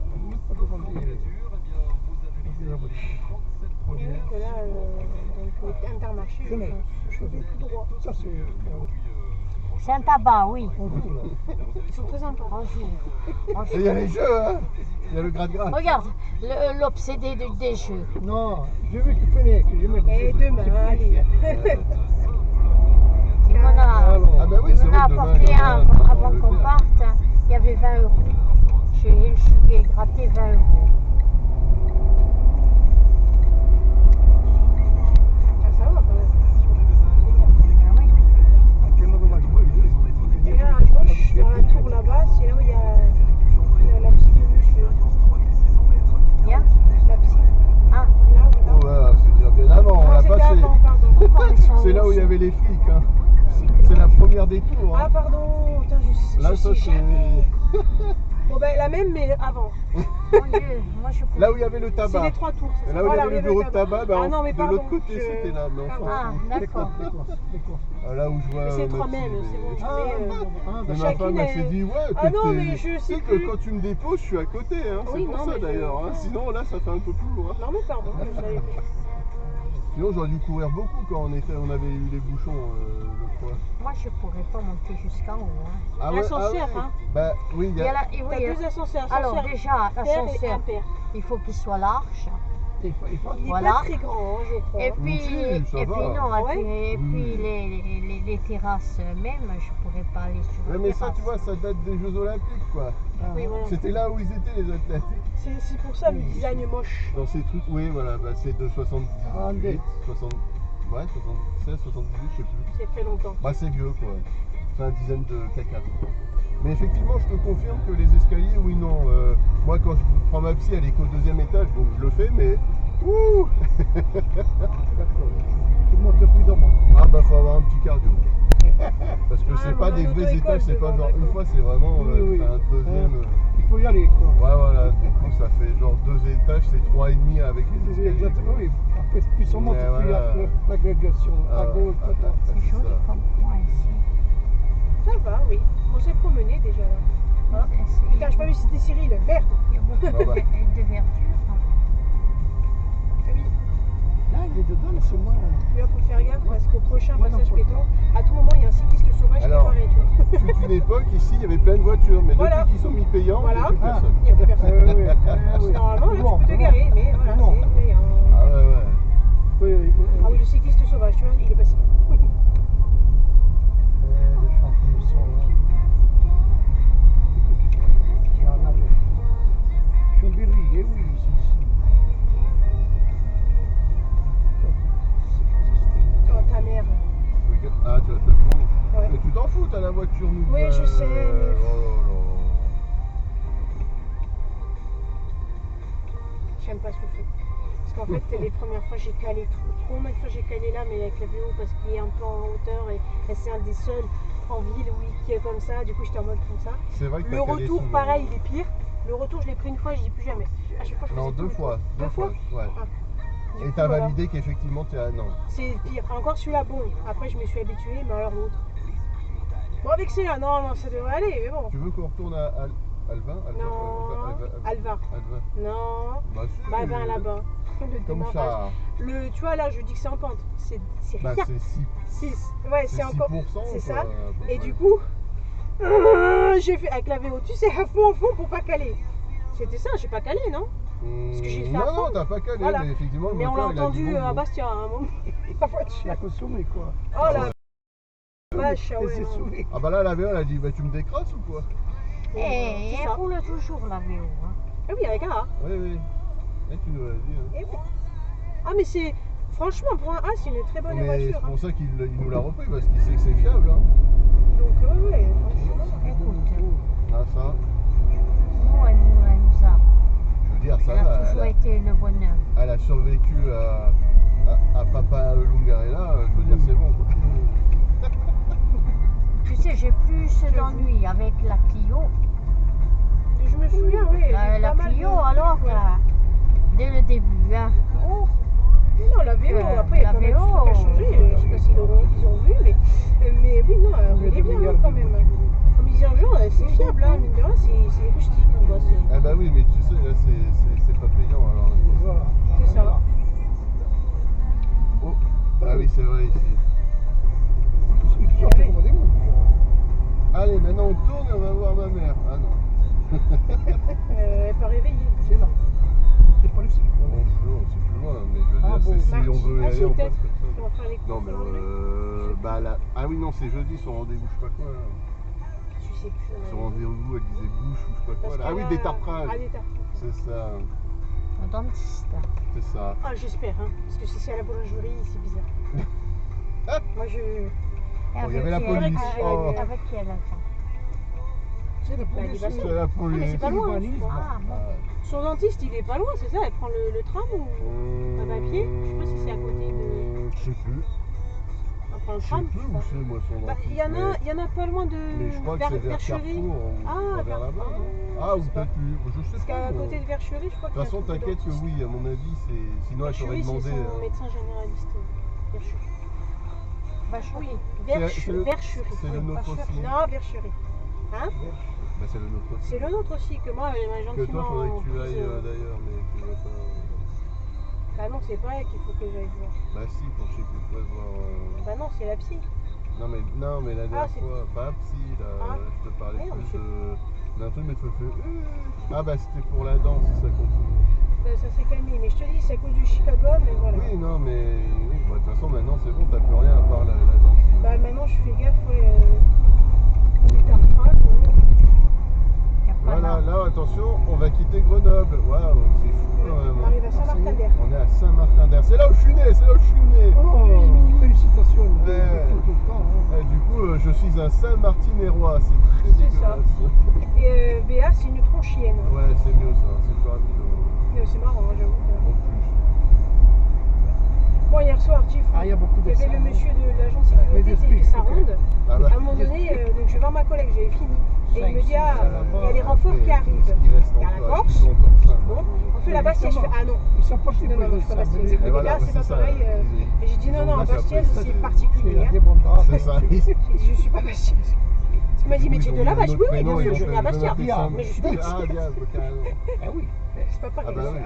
pas demander Et oui, que là, donc, Intermarché, je pense. Je vais tout droit. Ça, c'est. C'est un tabac, oui. On joue là. Ils sont très sympas. On joue. Et il y a les jeux, hein. Il y a le gratte-gratte. Regarde, l'obsédé des jeux. Non, j'ai vu qu'il fallait que je mette. Et demain, allez. Il m'en a, Ah bah oui, c'est il m'en a vrai, apporté demain, un demain, avant on qu'on le fait. parte. Il y avait 20 euros. Je lui ai gratté 20 euros. Ah, ça va quand même. Ah oui. Tellement dommage. Et là, à gauche, dans la tour là-bas, c'est là où il y a la psy du monsieur. Bien. La psy. Ah, Là, Oh, voilà. ouais, c'est déjà bien avant, on Non, l'a c'était passé. avant, pardon. pourquoi ils sont C'est là où il y aussi- avait les flics, hein. C'est la première des tours. Ah, Hein. pardon. Putain, Là, je ça, sais jamais. c'est. Bon, ben, la même, mais avant. Mon Dieu, moi je pouvais. Là où il y avait le C'est tabac. les 3 tours. c'est Et ça. là où il y Voilà, avait le bureau de tabac, bah, Ah non, mais de pardon. l'autre côté, je- c'était là. Mais on s'en Ah, fout. d'accord. Ah, là où je vois. Mais c'est ma 3 petite, mêmes, c'est bon. mais- Ah, Mais ma chacune femme, elle est- s'est dit, ouais, Ah non, t'es- mais je tu sais sais plus. que quand tu me déposes, je suis à côté, hein. Oui, C'est pour non, ça mais je- d'ailleurs. Hein. Sinon, là, ça fait un peu plus lourd. Hein. Non, mais pardon, je savais plus. Sinon, j'aurais dû courir beaucoup quand on avait eu les bouchons l'autre fois. Moi je pourrais pas monter jusqu'en haut. Hein. Ah L'ascenseur, oui. hein. Bah oui, il Il y y a a. la- et T'as oui, deux ascenseurs. alors Ascenseur déjà, pair et l'ascenseur, impair. il faut qu'il soit large. Il est Voilà. pas très grand, hein, je crois. Et puis, si, ça et va. puis non, Ouais. et puis les terrasses même, je pourrais pas aller sur Ouais, la mais ça, terrasse. tu vois, ça date des Jeux Olympiques, quoi. Oui, voilà. C'était là où ils étaient, les athlètes. C'est pour ça le design moche. Dans ces trucs, oui, voilà, bah, c'est de 78, 60, ouais, 76, 78, je sais plus. C'est très longtemps. Bah, c'est vieux, quoi. C'est une dizaine de caca. Mais effectivement, je te confirme que les escaliers, oui, non. Moi, quand je prends ma psy, elle est qu'au 2e étage, donc je le fais, mais. Ouh. D'accord. Tu montes depuis demain. Ah, bah, faut avoir un petit cardio. Parce que que c'est Ah, pas on a des vrais l'auto-école étages, c'est pas devant, genre une d'accord. fois, c'est vraiment Oui, t'as un deuxième. Il faut y aller, quoi. Ouais, voilà, du coup, ça fait genre 2 étages, c'est 3,5 avec les Oui, escaliers. exactement, oui. Après, plus on monte, Mais plus il y a voilà. l'agrégation à gauche, à droite. C'est joli ça. comme coin ici. Ça va, oui. On s'est promené déjà là. Hein Putain, j'ai pas vu si c'était Cyril. Merde. Il y a beaucoup Ah bah. de verdure. Ah oui. Là, il est dedans, mais c'est moins. Là, faut faire gaffe parce qu'au prochain Ouais, non, passage faut- piéton, à tout moment, il y a un cycliste sauvage Alors. qui apparaît, tu vois. Toute une époque, ici, il y avait plein de voitures, mais Voilà. depuis qu'ils sont mis payants, il n'y a Voilà. plus personne. Il n'y a plus personne. Oui. Normalement, là, Bon, tu peux te bon. garer, mais voilà, Bon. c'est payant. Ah ouais, ouais. Oui, oui. Ah oui, le cycliste sauvage, tu vois, il est passé. Les champignons sont là. J'ai un arrêt. Chambéry, eh oui, ici. Oh, ta mère. Ah, tu vas te le prendre. Ouais. Mais tu t'en fous, t'as la voiture nouvelle. Oui, je sais, mais- Oh J'aime pas ce que je fais. Parce qu'en fait, les premières fois, j'ai calé trop. Combien de fois j'ai calé là, mais avec la VO, parce qu'il est un peu en hauteur et c'est un des seuls en ville, oui, qui est comme ça. Du coup, j'étais en mode comme ça. là là. C'est vrai que Le t'as calé retour, souvent. pareil, il est pire. Le retour, je l'ai pris une fois, je dis plus jamais. À chaque fois, je Non, faisais tout deux le fois. tour. Deux fois. Ouais. Du Et coup, t'as voilà. validé qu'effectivement tu as. Non. C'est pire. Encore celui-là, bon. Après, je me suis habituée, mais alors l'autre. Bon, avec celui-là, non, ça devrait aller, mais bon. Tu veux qu'on retourne à Alvin Non. Alvar. Alvin. Non. Bah, si. Bah, ben là-bas. Le Comme démarrage. ça. Tu vois, là, je dis que c'est en pente. C'est Bah, rien. c'est 6. 6. Ouais, c'est encore. 6%. C'est ça. quoi, à peu Et près. du coup, j'ai fait avec la VO, tu sais, à fond pour pas caler. C'était ça, j'ai pas calé, non? Parce que j'ai fait à Non, fond. non, t'as pas calé, Voilà. mais effectivement, le Mais on l'a moteur, il a entendu dit bon, à bon. Bastia à un moment. La voiture. La consommé, quoi. Oh la vache, ah Elle ouais. s'est non. saoulée. Ah bah là, la VO, elle a dit, bah tu me décrasses ou quoi? Et c'est elle ça. roule toujours la VO. Hein. Ah oui, avec un A. Oui, oui. Et tu nous l'as dit. Hein. Et oui. Ah, mais c'est. Franchement, pour un A, c'est une très bonne Mais voiture. c'est hein. pour ça qu'il nous l'a repris, parce qu'il sait que c'est fiable. Hein. Donc, ouais, franchement. Écoute, Ah, ça, nous, elle nous a. je veux dire, ça Elle a va. toujours été le bonheur. Elle a survécu à Papa Lungarella, je veux dire, c'est bon. Quoi. Tu sais, j'ai plus d'ennuis avec la Clio. Je me souviens, oui. La pas mal Clio, de- alors, Ouais. dès le début. Hein. Oh, Non, la VO, après, il y a la pas mal de VO, trucs à changer. Je sais pas s'ils ont vu, mais oui, non, elle est bien hein, quand même. Comme disait un jour, c'est fiable, hein, mine de rien, c'est rustique. Quoi, Ah bah oui, mais tu sais, là, c'est pas payant. Alors. Voilà. c'est ça. Oh, ah oui, c'est vrai, ici. C'est sorti comme des mouches. Allez, maintenant on tourne et on va voir ma mère. Ah non. Elle est pas réveillée. C'est là. C'est pas le cycle. Bon, non, c'est plus loin, mais je veux Ah dire, bon, si on veut y Ah, aller, si, on passe peut-être. comme On va faire les ça. Non, mais bah là. Ah oui, non, c'est jeudi son rendez-vous, je sais pas quoi là. Je sais plus. Son rendez-vous, elle disait bouche ou je sais pas quoi là. Ah oui, détartrage. Ah, détartrage. C'est ça, au dentiste. c'est ça. Ah, j'espère, hein, parce que si c'est à la boulangerie, c'est bizarre. Moi, je. Bon, il y avait la qui police. elle- Oh. Avec qui elle attend? C'est la Bah, police. il est C'est la Ah, mais police. c'est pas loin. Urbanisme. je crois. Ah, bon. Son dentiste, il est pas loin, c'est ça? Elle prend le tram ou. Un papier? Je sais pas si c'est à côté de. Je sais plus. On prend le Je sais tram? plus je où crois. c'est moi son Bah, dentiste. il y en a pas loin de. Mais je crois que c'est vers Vercherie. Carrefour ou Ah, vers Carrefour. là-bas. non Ah, Ah, ou je sais pas. peut-être plus. Je sais Parce pas. qu'à moi. côté de Vercherie, je crois De qu'il y a toute façon, un truc de t'inquiète que dentiste. oui, à mon avis, c'est. Sinon, elle t'aurait Vercherie, c'est demandé. son médecin généraliste. Vercherie. Vacherie. C'est le- Vercherie. c'est le nôtre Vercherie. aussi. Non, Vercherie. Hein? Bah, c'est le nôtre aussi. C'est le nôtre aussi, que moi, elle m'a Que gentiment. toi, faudrait que tu prise, ailles d'ailleurs, mais tu vas pas. Bah non, c'est pas elle qu'il faut que j'aille voir. Bah, si, pour je sais plus quoi voir. Bah non, c'est la psy. Non, mais la dernière c'est- fois, pas psy, là, Ah. je te parlais Merde, plus je d'un truc, mais tu fais. Ah, bah, c'était pour la danse, si ça continue. Bah, ça s'est calmé, mais je te dis, c'est à cause du Chicago, mais voilà. Oui, non, mais. Oui, bah, de toute façon, maintenant, c'est bon, t'as plus rien à part la danse. Bah maintenant, je fais gaffe, ouais. Détartrage, ouais. Y a pas Voilà, là. là, attention, on va quitter Grenoble. Waouh, c'est fou quand même. On arrive à Saint-Martin-d'Air. On est à Saint-Martin-d'Air. C'est là où je suis né, c'est là où je suis né. Oh, félicitations. Ouais. Tout le temps. Hein. Du coup, je suis un Saint-Martinérois, c'est très C'est ça. dégueulasse. Et Béa, c'est une tronchienne. Ouais, c'est mieux ça, c'est plus rapide C'est marrant, hein, j'avoue. en plus. Bon, hier soir, Tiff, Ah, il y a beaucoup il y de avait ça, le hein. monsieur de l'agent de Mais sécurité d'esprit, qui fait sa ok. ronde. Ah bah, À un moment donné, voir ma collègue, j'avais fini. Et il me dit, ah, il y a les renforts qui arrivent. Il reste Il y a la encore, Corse. ils ont encore ça. Bon, on fait la Bastière. Je fais, ah non. Ils sont partis Non, pour non, je suis pas Bastière. Et Mais voilà, là, c'est pas ça. pareil. Et j'ai dit, Ils non, ont non, déjà Bastière, fait c'est particulier. C'est Hein. des bons draps. C'est ça. J'ai dit, je suis pas Bastière. Parce qu'il m'a dit, mais tu es de la vache. Oui, oui, bien sûr, je suis viens à Bastière. Mais je suis pas Ah, Bastière. diable, carrément. Ah oui. C'est pas Ah pareil. bah oui.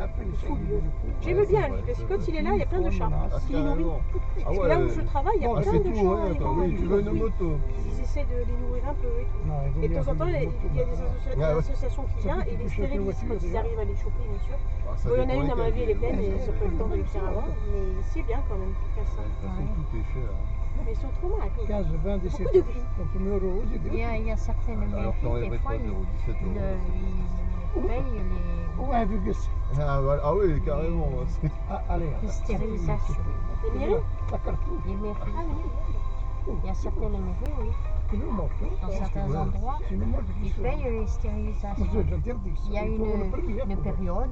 J'aime Ouais, bien c'est lui, vrai, parce que c'est quand vrai. il est là, il y a plein de chats. Ah, Il les nourrit. carrément. Ah Parce que là où je travaille, il y a Ah, plein c'est de tout, chats. ouais, attends, oui, tu veux une moto. Ils essaient de les nourrir un peu et tout. Et de temps en temps, il y a des associations qui viennent et les stérilisent quand ils arrivent à les choper, bien sûr. Ah, ça Bon, il y en a dépend une, à ma lesquels, vie, elle est pleine mais et ils n'ont pas eu le temps de le faire avant. Mais c'est bien quand même qu'ils fassent ça. De toute façon, tout est cher. Hein. Mais ils sont trop mal. 15, 20, 17 Beaucoup de gris. Donc tu mets euros, Il y a certaines Alors mairies, t'enlèverais des fois, 3 euros, 17 euros. ils payent ou 1,5. Ah, voilà. Ah oui, carrément. C'est- Ah, allez. les stérilisations. Les mairies La cartouche. Les mairies. Ah, les mairies. Il y a certaines mairies, oui. Tu nous manques. Dans certains ouais. endroits, Tu nous manques. ils payent les stérilisations. Moi, j'interdis ça. Il y a Il faut le premier, une quoi. période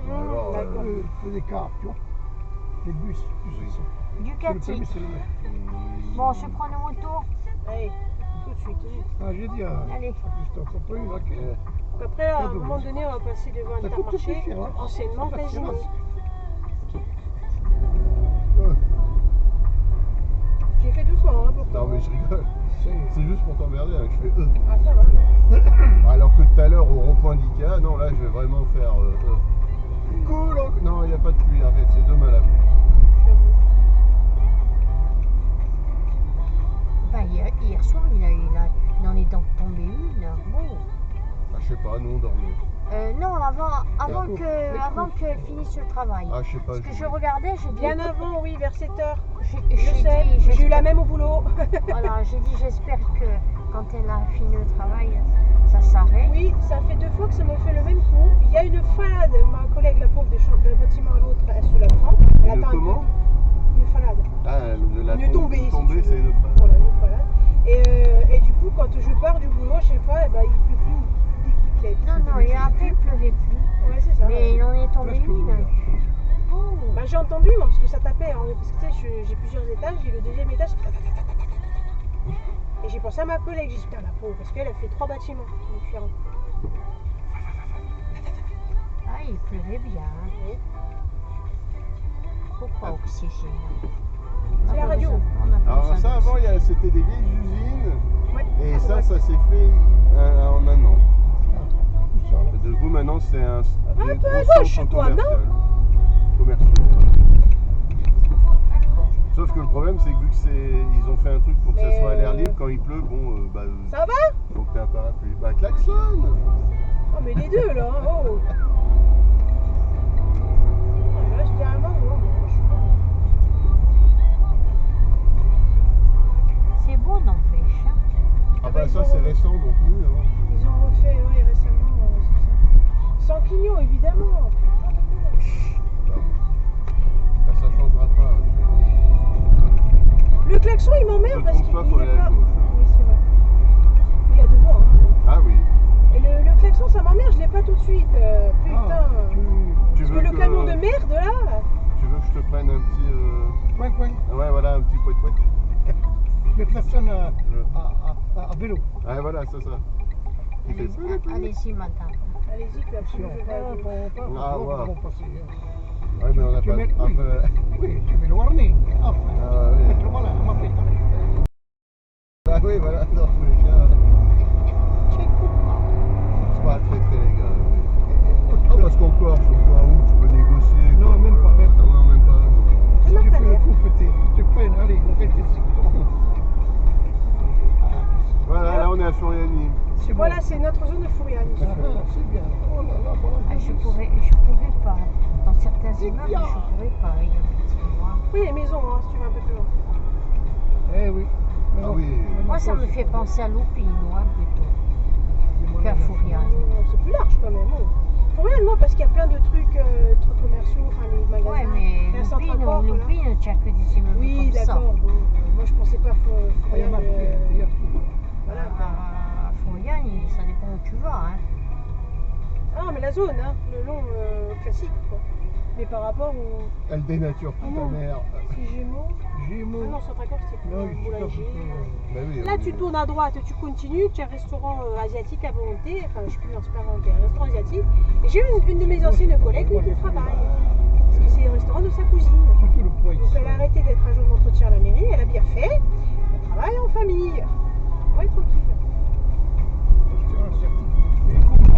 Alors, D'accord. Il faut des cars, tu vois. Les bus, tu sais Oui. ça. du C'est le Cathy. premier, c'est le même. Bon, je prends le moto. Allez, tout de suite. Ah, j'ai dit, Allez. juste entre peu, il a que- Après, à un moment donné, on va passer devant Ça coûte plus Intermarché, cher, hein. anciennement Ça fait Casino. cher. J'ai fait doucement, hein, pourquoi Non mais je rigole. C'est juste pour t'emmerder hein, que je fais Ah, ça va. Alors que tout à l'heure au rond-point d'Ikea, non là je vais vraiment faire Cool. Non, il n'y a pas de pluie, arrête, c'est demain la pluie. Bah, hier soir, il en est donc tombé une. Bon. Ah, je sais pas, nous on dormait. Non, avant qu'elle finisse le travail. Ah, je sais pas. Parce que je regardais, j'ai dit. Bien avant, oui, vers 7 h. j'ai- Je j'ai sais, dit, j'ai eu j'espère- la même au boulot. Voilà, j'ai dit, j'espère que quand elle a fini le travail, ça s'arrête. Oui, ça fait 2 fois que ça me fait le même coup. Il y a une falade, ma collègue, la pauvre, d'un bâtiment à l'autre, elle se la prend. Elle Une attend un peu. comment Une falade. Ah, la Une tombée, si tu veux. c'est une fin. Voilà, une falade. Et du coup, quand je pars du boulot, je sais pas, eh ben, il pleut plus. Il plaît. Non, non, il a plus, il pleuvait plus. Ouais, c'est ça. Mais il en est tombé Presque une. ouvert. Oh. Bah, j'ai entendu, moi, parce que ça tapait. Hein, parce que tu sais, j'ai plusieurs étages, et le deuxième étage, et j'ai pensé à ma collègue, j'ai dit, putain, la pauvre, parce qu'elle a fait 3 bâtiments différents. Ah, il pleuvait bien. Hein. Oui. Pourquoi oxygène? C'est On a la pas radio. besoin- on a pas Alors besoin ça avant d'oxygène. c'était des vieilles usines Ouais. et À ça droite. ça s'est fait en un an. Tout ça, là. Et du coup maintenant c'est un des peu gros à gauche, centres toi, non commerciaux. D'accord. Sauf que le problème c'est que vu que ils ont fait un truc pour que ça Mais soit à l'air libre quand il pleut, bon bah Ça va? faut que t'aies un parapluie. Bah klaxonne. Oh, mais les deux, là, hein, oh. Ah, là, je dis à un moment, moi, je suis pas... C'est beau, n'empêche. Hein. Ah bah ça c'est récent donc oui. Hein. Ils ont refait, oui, récemment, c'est ça. Sans clignot, évidemment. Bah, ça changera pas. Le klaxon, il m'emmerde Je parce trompe qu'il pas, faut est aller à pas... gauche. Oui, c'est vrai. Il y a deux voies, hein. Ah oui. Et le klaxon, ça m'emmerde, je l'ai pas tout de suite. Putain. Ah, Tu Parce veux que le camion de merde, là... Tu veux que je te prenne un petit Coin, coin. ouais voilà un petit poète. Le klaxon à vélo. Ouais voilà c'est ça. Il fait ça. Allez-y, madame. Allez-y, puis après, Si on je vais à part, gauche. on part, Ah, on ouais. va passer. Ouais mais on a Tu pas mets- un oui. peu. Oui, tu mets le warning. Enfin, Ah ouais. voilà, on m'a fait tarder. Bah oui voilà dans tous les cas. C'est pas très les gars. Non parce qu'en Corse au cas où tu peux négocier. Non, quoi. même pas, même pas. Non même pas. Non. Si Non, tu pas fais le bien. coup, peut-être. Tu prennes, allez, on fait des Voilà là on est à Furiani. C'est bon. Voilà, c'est notre zone de Fouriane. Ah, c'est bien. Oh là là, voilà. Ah, je pourrais pas. Dans certains immeubles, je pourrais pas. Il y a un petit endroit. Oui, les maisons, hein, si tu vas un peu plus loin. Eh oui. Mais Ah non. oui. Moi, ça me fait penser à Loupino, hein, plutôt. Qu'à Fouriane. C'est plus large quand même. Oh. Fouriane, moi, parce qu'il y a plein de trucs commerciaux, enfin les magasins. Ouais, mais il y a un centre Loupino, accord, voilà. Loupino, tu as que des immeubles Oui, comme ça. d'accord. Bon, moi, je pensais pas Ah, il y Fouriane. en a plus, il y a tout. Voilà. À Fouriane, ça dépend où tu vas. Hein. Ah, mais la zone, hein, le long classique, quoi. Mais par rapport au Elle dénature toute ta mère. si Gémeaux, Gémeaux. Ah non, Centracor, c'était plus Non, un je suis boulanger. Bah oui, Là, tu tournes à droite, tu continues, tu as un restaurant asiatique à volonté, enfin, je sais plus, non, c'est pas à volonté, un restaurant asiatique. Et j'ai une de mes anciennes collègues qui y travaille. Parce que c'est le restaurant de sa cousine. Surtout le poids. Donc, elle a arrêté d'être agent d'entretien à la mairie, elle a bien fait. Elle travaille en famille. Ouais, tranquille.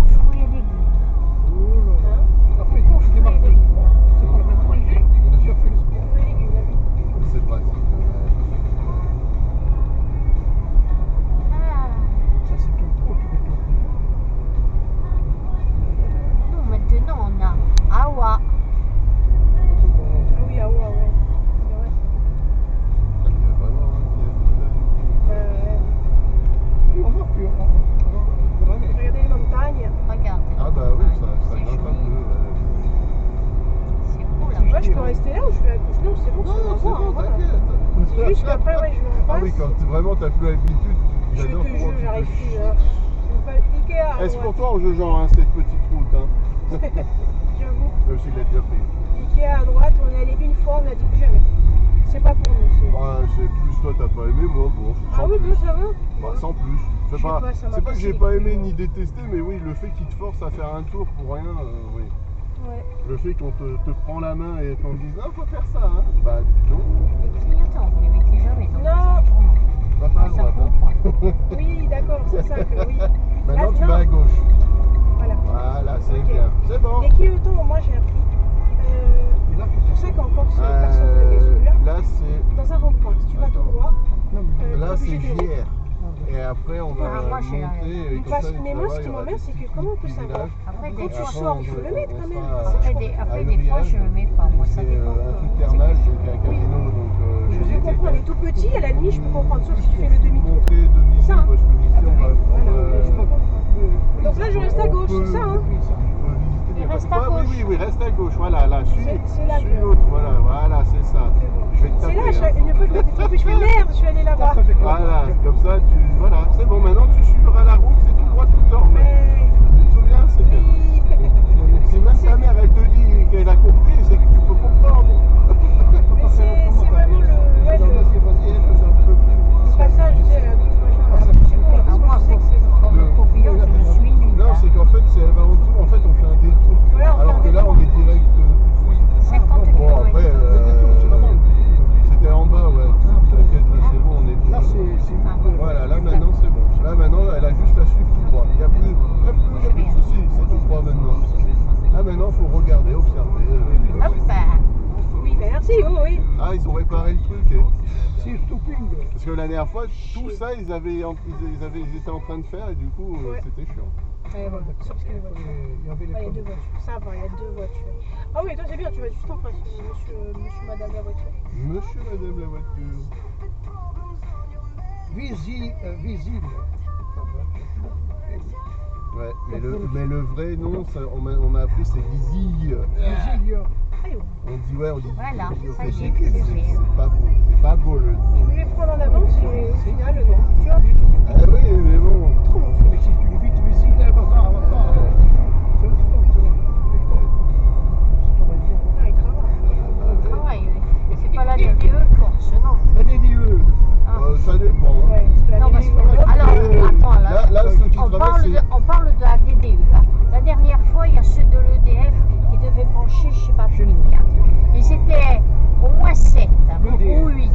Fruits et légumes. Après, quand je démarre, c'est pas le même manger. On a déjà fait le sport. Fruits et légumes, là, oui. c'est pratique. Ah, Ça, c'est tout trop, tu peux tout. nous maintenant on a Awa. Ah oui, ah ouais, ouais. C'est vrai. Ah, mais il y a vraiment, hein, Ouais. On va plus, on va aller. Regardez les montagnes. Regarde. Ah bah oui, ça c'est grimpe un joli. peu. C'est beau là. Ouais, je peux rester là ou je suis à la couche? Non, c'est bon, Non, c'est c'est bon, voilà. t'inquiète. C'est juste qu'après, ouais, je me Ah oui, repasse. quand vraiment t'as plus l'habitude, Je j'adore te comment jure, tu j'arrive peux- plus. Je veux pas Ikea. Eh, c'est ouais. pour toi, je genre hein, cette petite route. Hein. J'avoue. Même s'il l'a déjà fait. Ikea à droite, on est allé une fois, on a dit plus jamais. C'est pas pour nous. Bah, c'est plus toi, t'as pas aimé, moi, bon. Ah Sans oui, plus. toi, ça va? Bah, sans plus. Je sais pas, ça m'a C'est pas que cassé j'ai les pas couilles, aimé moi. ni détesté, mais oui, le fait qu'il te force à faire un tour pour rien, oui. Ouais. Le fait qu'on te prend la main et qu'on te dise, ah, faut faire ça, hein. Bah, non, Les clignotants, vous les mettez jamais dans Non. va pas à Ça droite. comprend. Hein. Oui, d'accord, c'est ça que oui. Maintenant, tu non. vas à gauche. Voilà. Voilà, c'est Ok. bien. C'est bon. Les clignotants, moi j'ai appris. Et là, Pour ça qu'en Corse, personne ne met celui-là. Là, c'est. Dans un rond-point, si tu vas tout Attends. droit. non, mais T'es Là, c'est obligé de le mettre. JR. Et après, on va Ah, moi, j'ai un- monter. Et Une comme passe- ça, mais tu moi, vas ce voir, qui il y aura m'emmerde, des c'est que petits comment on peut petits savoir? villages. Après, Quand des tu fois, sors, il faut le mettre quand même. sera Ça, je après, comprends. des, après, à des fois, je le mets pas. Moi, ça C'est dépend. un truc thermal, donc un casino. Donc, Je peux comprendre, les tout petits, à la limite, je peux comprendre, sauf si tu fais le demi-tour. demi-tour. Montrer demi-tour, Ça, hein. parce que ici, on va. Voilà, je peux comprendre. le- Donc là, je reste à gauche, c'est ça, hein? Oui, ça. Il reste à Oui, gauche. oui, oui, reste à gauche. Voilà, là, suis C'est là que- l'autre. Voilà, c'est ça. C'est bon. Je vais te C'est taper. là, hein. une fois je m'étais trompée, je fais merde, je suis allée là-bas. Voilà, comme ça, voilà, c'est bon, maintenant tu suivras la route, c'est tout droit tout le temps. Mais Tu te souviens, c'est bien. oui. Si même ta mère, elle te dit qu'elle a compris, c'est que tu peux comprendre. Mais c'est vraiment Vas-y, je un peu plus. le passage, tu sais, à gauche, machin, là, c'est bon, À parce que moi, je sais que c'est... comme copilote, je suis nulle. Non, c'est qu'en fait, c'est avant tout, en fait, on fait un détour. Voilà, on fait Alors un que là, détour. on est direct tout de suite. 50 Bon, après, km. c'était en bas, ouais. T'inquiète, là, c'est bon, on est Là, bon. c'est Voilà, là maintenant c'est bon. Là maintenant elle a juste à suivre tout droit. Il n'y a plus de soucis, c'est tout droit maintenant. Là maintenant il faut regarder, observer. Hop, Oui, ben merci, oh oui. Ah, ils ont réparé le truc. c'est stopping. Parce que la dernière fois, tout ça ils étaient en train de faire et du coup Ouais. c'était chiant. Allez, voilà, sauf parce qu'il y a des voitures. Il y avait les Ah, il y a deux pommes. voitures, ça va, il y a deux voitures. Ah oui, toi c'est bien, tu vas juste en face, monsieur, madame la voiture. Monsieur, madame la voiture. Visible. Ouais, mais le vrai nom, ça, on a appris c'est Visille. Visible. Allez, oh. On dit ouais, on dit Voilà, Visille. ça y est, C'est pas beau, c'est pas beau le Je nom. voulais prendre en avance et au final, non. Tu vois, Ah oui, mais bon. trop long. Mais si tu le vis, visible, elle va s'en avoir pas. C'est Ah, il travaille. on travaille, oui. C'est pas la DDE Corse, non. La DDE. Ah. Ça dépend. Ouais, parce que la Non, parce DDE, que, alors, attends, là, Là, ceux qui on travaillent, parle de la DDE. Hein. La dernière fois, il y a ceux de l'EDF qui devaient brancher, je sais pas combien. Ils étaient au moins 7 ou 8,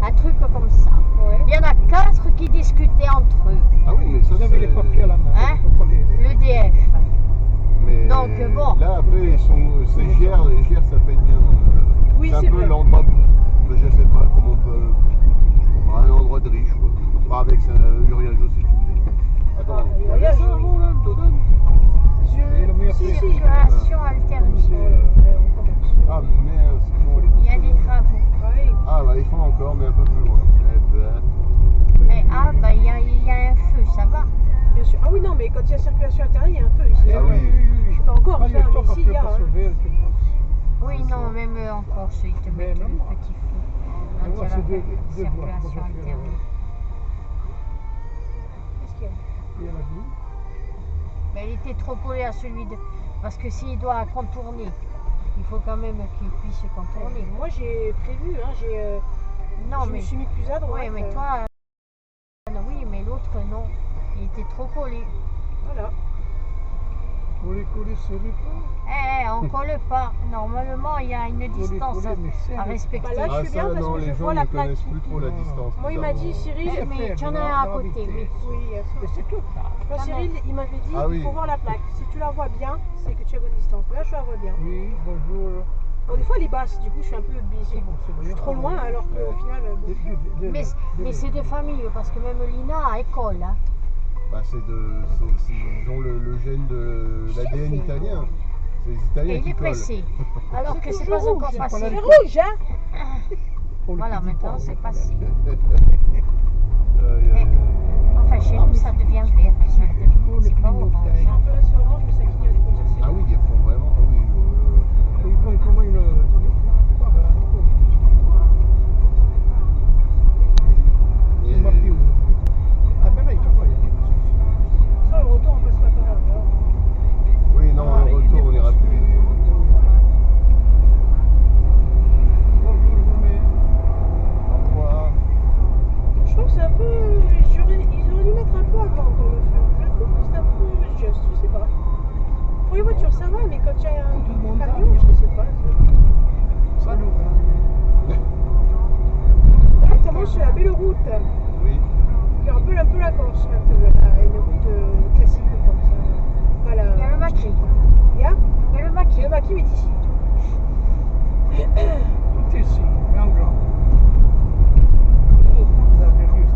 un truc comme ça. Ouais. Il y en a 4 qui discutaient entre eux. Ah oui, mais ça Vous avez les papiers à la main. Hein? Il faut pas les- L'EDF. Mais Donc, bon. là, après, c'est GR, les GR, ça peut être bien. Oui, c'est c'est un peu vrai. l'endroit, je sais pas comment on peut. Un endroit de riche, quoi. Pas avec Uriage aussi, tu me dis. Attends, Ah, il y a Uriage, ça avant, là, le Dodan. Et le meilleur Si, prix. si, Circulation alternative. on commence. Ah, merde, c'est bon. Il y a des travaux. Ouais. Ah, bah, ils font encore, mais un peu plus loin. Eh ben. Bah, il y a un feu, ça va. Bien sûr. Ah oui, non, mais quand il y a circulation interne, il y a un feu ici. Ah oui. Je sais pas encore, Pas ça, le temps mais parce ici, que il y a. pas hein. sauver, tu passes. Oui, non, même en Corse, ils te Mais mettent non. le petit feu. Mais Quand moi, il y a c'est la deux voies. circulation Moi, je fais, alternée. Qu'est-ce qu'il y a? Il y a la vie. Mais il était trop collé à celui de... Parce que s'il doit contourner, il faut quand même qu'il puisse contourner. Moi, j'ai prévu, hein, Non, je me mais. suis mis plus à droite. Oui, mais toi. Oui, mais l'autre, non. Il était trop collé. Voilà. Coller, serrer pas. On colle pas. Normalement, il y a une distance mais serrer à pas. respecter. Bah là, je suis bien parce que les je gens vois ne la plaque. connaissent plus trop la Non. distance. Moi, il m'a dit, Cyril, Ça mais fait tu en de as la un à côté, vitesse. oui. oui, il y a ça. Et c'est tout ça. Moi, Cyril, il m'avait dit, Ah oui. il faut voir la plaque. Si tu la vois bien, c'est que tu as bonne distance. Là, je la vois bien. Oui, bonjour. Bon, des fois, elle est basse, du coup, je suis un peu C'est biaisée. bon, c'est bon. Je suis trop loin, alors qu'au final, bon. Mais c'est de famille, parce que même Lina à école. Hein. Bah, ils ont le gène de l'ADN italien. C'est les Italiens Et il qui est collent. pressé. Alors que c'est toujours pas encore rouge, facile. C'est rouge, hein? Voilà, maintenant c'est facile. Euh, Enfin, chez nous, ça devient vert. C'est pas orange. J'ai un peu là, c'est orange, mais ça clignote pour dire c'est Ah oui, ils font vraiment. Ah oui, Ils font comment une. C'est ma pile. Ah ben là, il travaille. ça, le retour, on passe pas par là. alors. oui, non, Ah, le retour, on ira plus vite. Bonjour, Romain. Au revoir. Je trouve que c'est un peu. Ils auraient dû mettre un peu avant pour le feu. Je trouve que c'est un peu juste, je sais pas. Pour les voitures, ça va, mais quand il y a Tout le monde un camion, je sais pas. Salut. Directement sur la belle route. Oui. Qui rappelle un peu la Corse, un peu. Une route classique comme ça. Pas la. Il y a le maquis. Il y a Il y a le maquis. le maquis, mais d'ici. Tout ici, mais en grand. La verdure,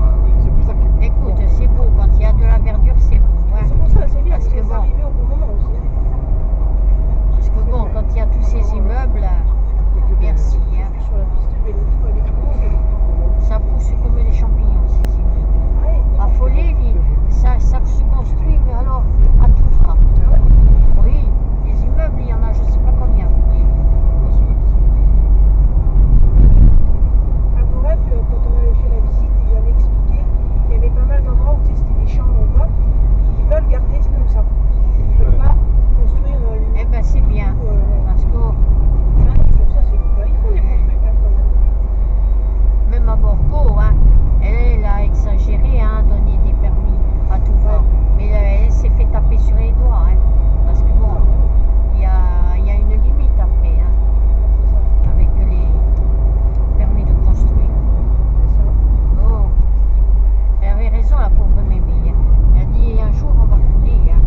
Ah oui. c'est pour ça que. Écoute, c'est beau. Quand il y a de la verdure, c'est beau. Hein. C'est pour ça, c'est bien, Parce parce que que bon. c'est arrivé au bon moment aussi. Parce que bon, quand il y a tous ces immeubles, merci. Hein. Je suis sur la piste de vélo, tout avec tout. Ça pousse comme des champignons, ces immeubles. Ouais. À Follet, ça se construit, mais alors à tout va. Oui, les immeubles, il y en a, je ne sais pas combien. À Borep, quand on avait fait la visite, ils avaient expliqué qu'il y avait pas mal d'endroits où tu sais, c'était des champs ou quoi. Ils veulent garder comme ça. Ils ne veulent pas construire une. Eh ben c'est bien, parce que Ça, c'est cool. Ils font des bons trucs hein, quand même. même à Borgo, hein, elle a exagéré, hein, donner des permis à tout va. Mais elle s'est fait taper sur les doigts, hein, parce que bon, il y a une limite après, hein, avec les permis de construire. C'est ça. Oh, elle avait raison, la pauvre Mémé. Hein. Elle a dit un jour on va couler. Hein.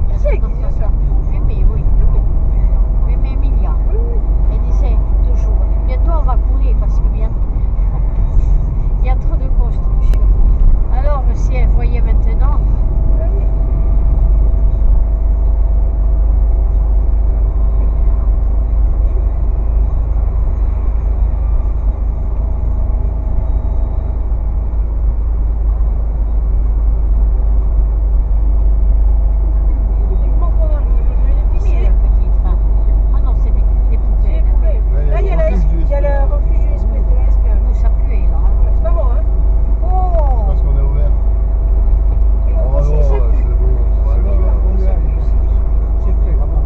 Qui c'est qui disait ça? Mémé, oui. Mémé Emilia. Oui, oui. Elle disait toujours, bientôt on va couler parce que bientôt il y a trop de construction. Alors si elle voyait maintenant, Oui. Uniquement qu'on arrive. Je vais oui, pisser. le petit train. Ah non, c'est des poubelles. Hein. Là, il y a le refuge du de la SPA. Où ça pue là. C'est pas bon, hein? Oh, Parce qu'on a ouvert. Et on Oh passe non, ça. c'est bon. C'est Ouais, ouais, on lui a dit. C'est très vraiment.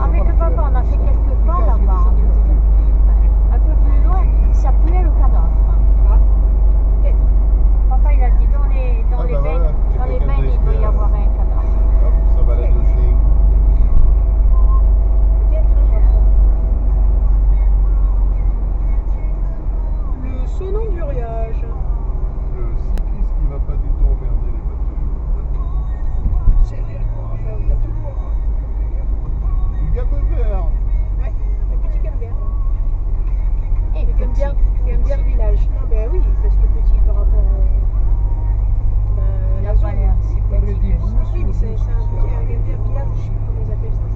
avec le papa on a fait quelques pas là-bas. Un peu plus loin, ça puait le cadavre. Ah, peut-être. Papa il a dit dans les Ah, bah baignes, voilà, dans les quelqu'un baignes il doit y d'espère. avoir un cadavre. Hop, ça balade le chien. Peut-être, hein, le sononduriage. Le cycliste qui va pas du tout emmerder les voitures. Sérieusement. Il y a tout le monde. Du Cap Vert. Ouais, le petit Gambert. Et Le petit. Gambert village. Non, ben oui, parce que petit par rapport Il à a la pas zone. l'air si Dans les petit que débouts, ça. Oui, mais c'est un Gambert village, je sais plus comment ils appellent ça.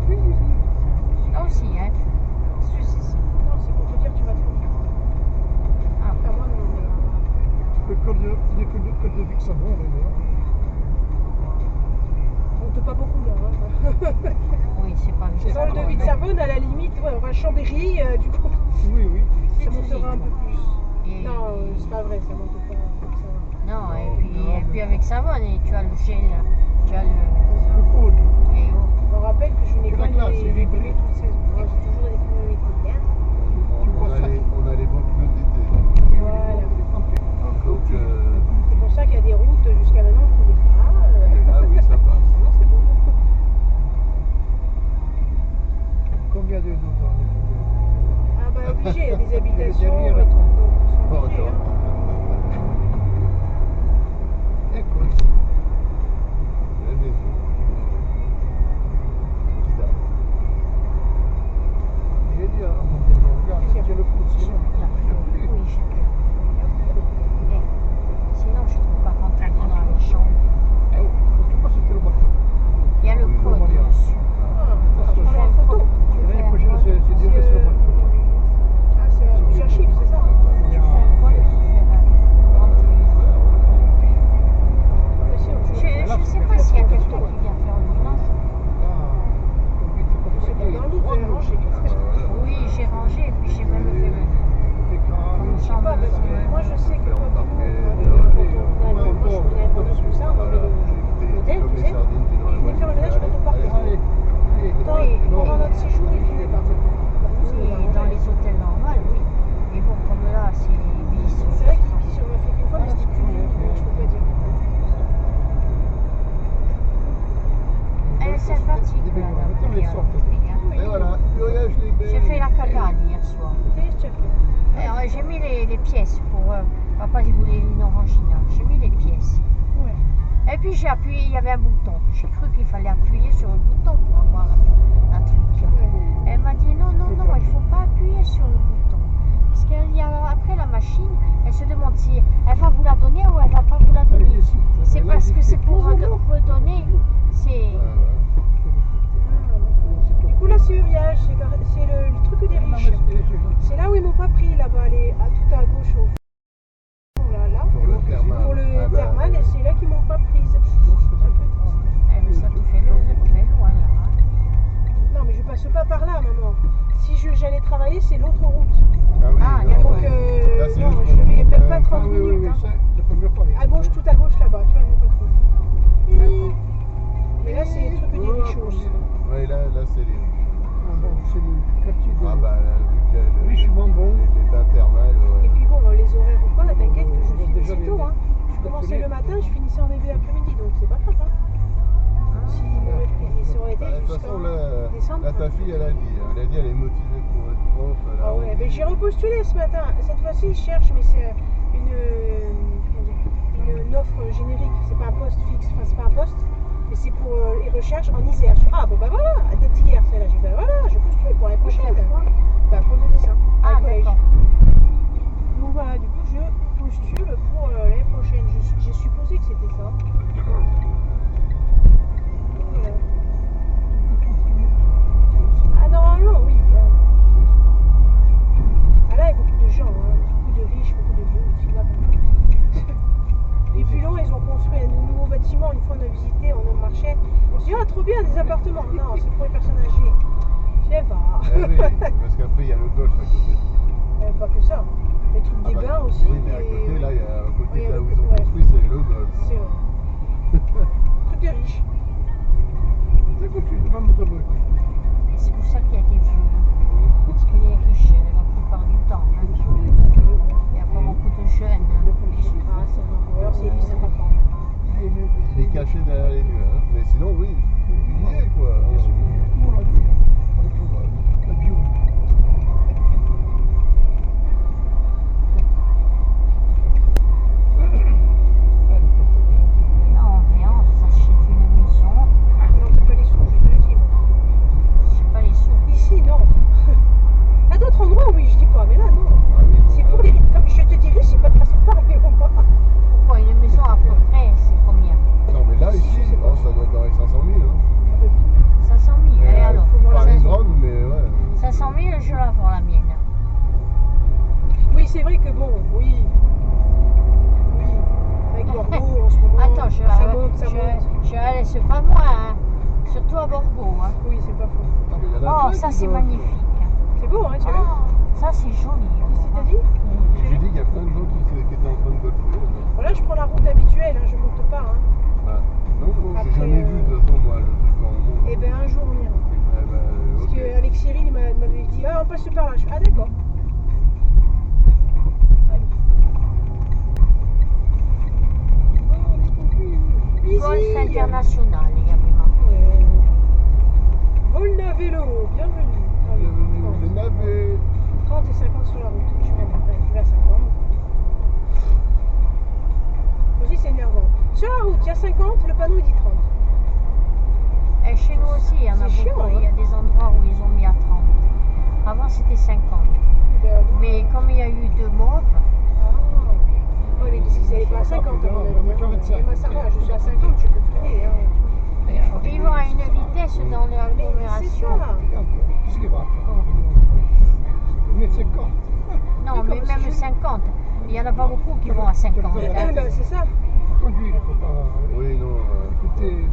Oui, oui, oui. Là aussi, hein. Si. Non, c'est pour te dire tu vas trop vite. Ah. Enfin, moi, non, mais. Le code de Vixavon, on est là. On te pas beaucoup là. Hein. Oui, c'est pas C'est Dans le pas de grave. Savone, à la limite, ouais, on va à Chambéry, du coup, Oui, oui. ça montera un peu plus. Et- Non, c'est pas vrai, ça monte pas. Ça va. Non, Non, et puis avec Savone, et tu as le gel, tu as le. Le code. Et oh. On rappelle que je n'ai Tu pas vas là, les c'est pneus vibré. toute saison. Moi, j'ai toujours des pneus éthiques. Hein. Tu vois ça j'ai appuyé, il y avait un bouton. J'ai cru qu'il fallait appuyer sur le bouton pour avoir la truc. Elle m'a dit non, non, non, il ne faut pas appuyer sur le bouton. Parce qu'après la machine, elle se demande si elle va vous la donner ou elle ne va pas vous la donner. C'est parce que c'est pour redonner. C'est. Du coup, là, c'est Uriage, c'est le truc des riches. C'est là où ils m'ont pas pris, là-bas, tout à gauche au fond, là. Pour le thermal. Pour le Ah bah, thermal, et c'est là qu'ils m'ont pas prise. Mais ça te fait loin là. Hein. Non, mais je passe pas par là, maman. Si j'allais travailler, c'est l'autre route. Ah oui, Ah, là, Donc, ouais. Là, c'est non, juste je pour- mets même pas Ah, 30 oui, oui, minutes. oui, Hein. ça peut mieux pas. À gauche, tout à gauche, là-bas, tu vois, elle m'ont pas prise. Mais là, c'est le truc des riches aussi. Ouais, là c'est les riches. Ah bon, c'est le quartier de... Ah bah, là, vu qu'il y a le- Richement bon. les bains thermales, Et ouais. puis bon, les horaires ou quoi, t'inquiète que je Bon, déjà, finissais tôt. Hein. Je commençais le matin, je finissais en début d'après-midi, donc c'est pas grave. Hein. S'ils m'auraient pris, ça aurait été Bah, de toute jusqu'à façon, là, décembre. ta fille, elle a dit, elle est motivée pour être prof. Elle a Ah ouais, envie. mais j'ai repostulé ce matin. Cette fois-ci, je cherche, mais c'est une offre générique. C'est pas un poste fixe, enfin, c'est pas un poste, mais c'est pour les recherches en Isère. Je dis, ah bon, bah voilà, elle date d'hier, celle-là. J'ai dit, bah voilà, je postule pour l'année prochaine. Bah, prof de dessin, à Ah, le collège. d'accord. Donc voilà, du coup, je postule pour l'année prochaine. J'ai supposé que c'était ça. Donc, voilà. Ah, normalement, oui. Ah, là, il y a beaucoup de gens, hein. Beaucoup de riches, beaucoup de vieux aussi là-bas. Et puis là, ils ont construit un nouveau bâtiment. Une fois, on a visité, on marchait. On se dit, ah, trop bien, des appartements. Non, c'est pour les personnes âgées. Je sais pas. Eh oui, parce qu'après, il y a le golf à côté. Pas que ça. Les trucs des Ah bah, bains aussi. Oui, mais à et- côté, là, il y a, à côté Oui, de là à où ils ont côté, ouais. construit, c'est le golf. C'est vrai. Truc de riche. C'est comme tu demandes de me... C'est pour ça qu'il y a des vieux. Parce que les riches, la plupart du temps. Hein. Il n'y a pas beaucoup de jeunes. Hein. Ah, c'est vrai. Ou alors, c'est lui, c'est pas fort. Il est caché derrière les nuages. Mais sinon, oui, il y est, quoi. Bien sûr. Nous, on l'a vu, avec la bio. Non, rien, on s'achète une maison. Non, c'est pas les sous, je te le dis. C'est pas les sous. Ici, non. À d'autres endroits, oui, je dis pas, mais là, non. Ah oui, non, C'est pour les. Comme je te dirais, c'est pas de façon pareille ou pas. Pourquoi une maison à peu près, c'est combien? Non, mais là, ici, Je sais pas. oh, ça doit être dans les 500 000. Hein. 500 000. Mais, Et alors faut voir pas la une maison. grande, mais ouais. 500 000, je vais avoir la mienne. Oui, c'est vrai que bon, oui. Oui. Avec Bordeaux en ce moment. Attends, ça monte, ça monte. c'est pas moi, hein. Surtout à Bordeaux. Hein. Oui, c'est pas faux. Non, mais il y en a Oh, plein ça qui c'est doivent- magnifique. C'est beau, hein, tu vois. Oh, ça c'est joli. Qu'est-ce que t'as dit? J'ai dit qu'il y a plein de gens qui étaient en train de golfer. Voilà, je prends la route habituelle, hein, je monte pas. Hein. Bah, non, j'ai Après, jamais vu de toute façon, moi, le truc en monte. Et ben un jour on ira. Eh ben, Parce ok. qu'avec Cyril, il m'avait dit, ah, on passe par là. Je fais, ah, d'accord. Allez. Golf Easy. international, il y avait marqué. Volna vélo, bienvenue. Ah oui, Les navets. 30 et 50 sur la route. Je suis à 50. Aussi, c'est énervant. Sur la route, il y a 50, le panneau il dit 30. Et chez nous aussi, il y en a C'est beaucoup. chiant, Il y a des endroits où ils ont mis à 30. Avant c'était 50. Ben, Mais comme il y a eu 2 morts, ah. Ouais, mais parce qu'ils n'allaient pas à 50 avant d'aller. Même à 50, je suis à 50, je peux freiner. Hein. ils vont à une vitesse dans Mais c'est l'agglomération. ça. Qu'est-ce qui va? Mais 50. Non, Oui, mais comme même si je- 50. Il n'y en a pas beaucoup qui vont à 50. Eh hein. ben, c'est ça. Conduire, il ne faut pas Oui, non. écouter.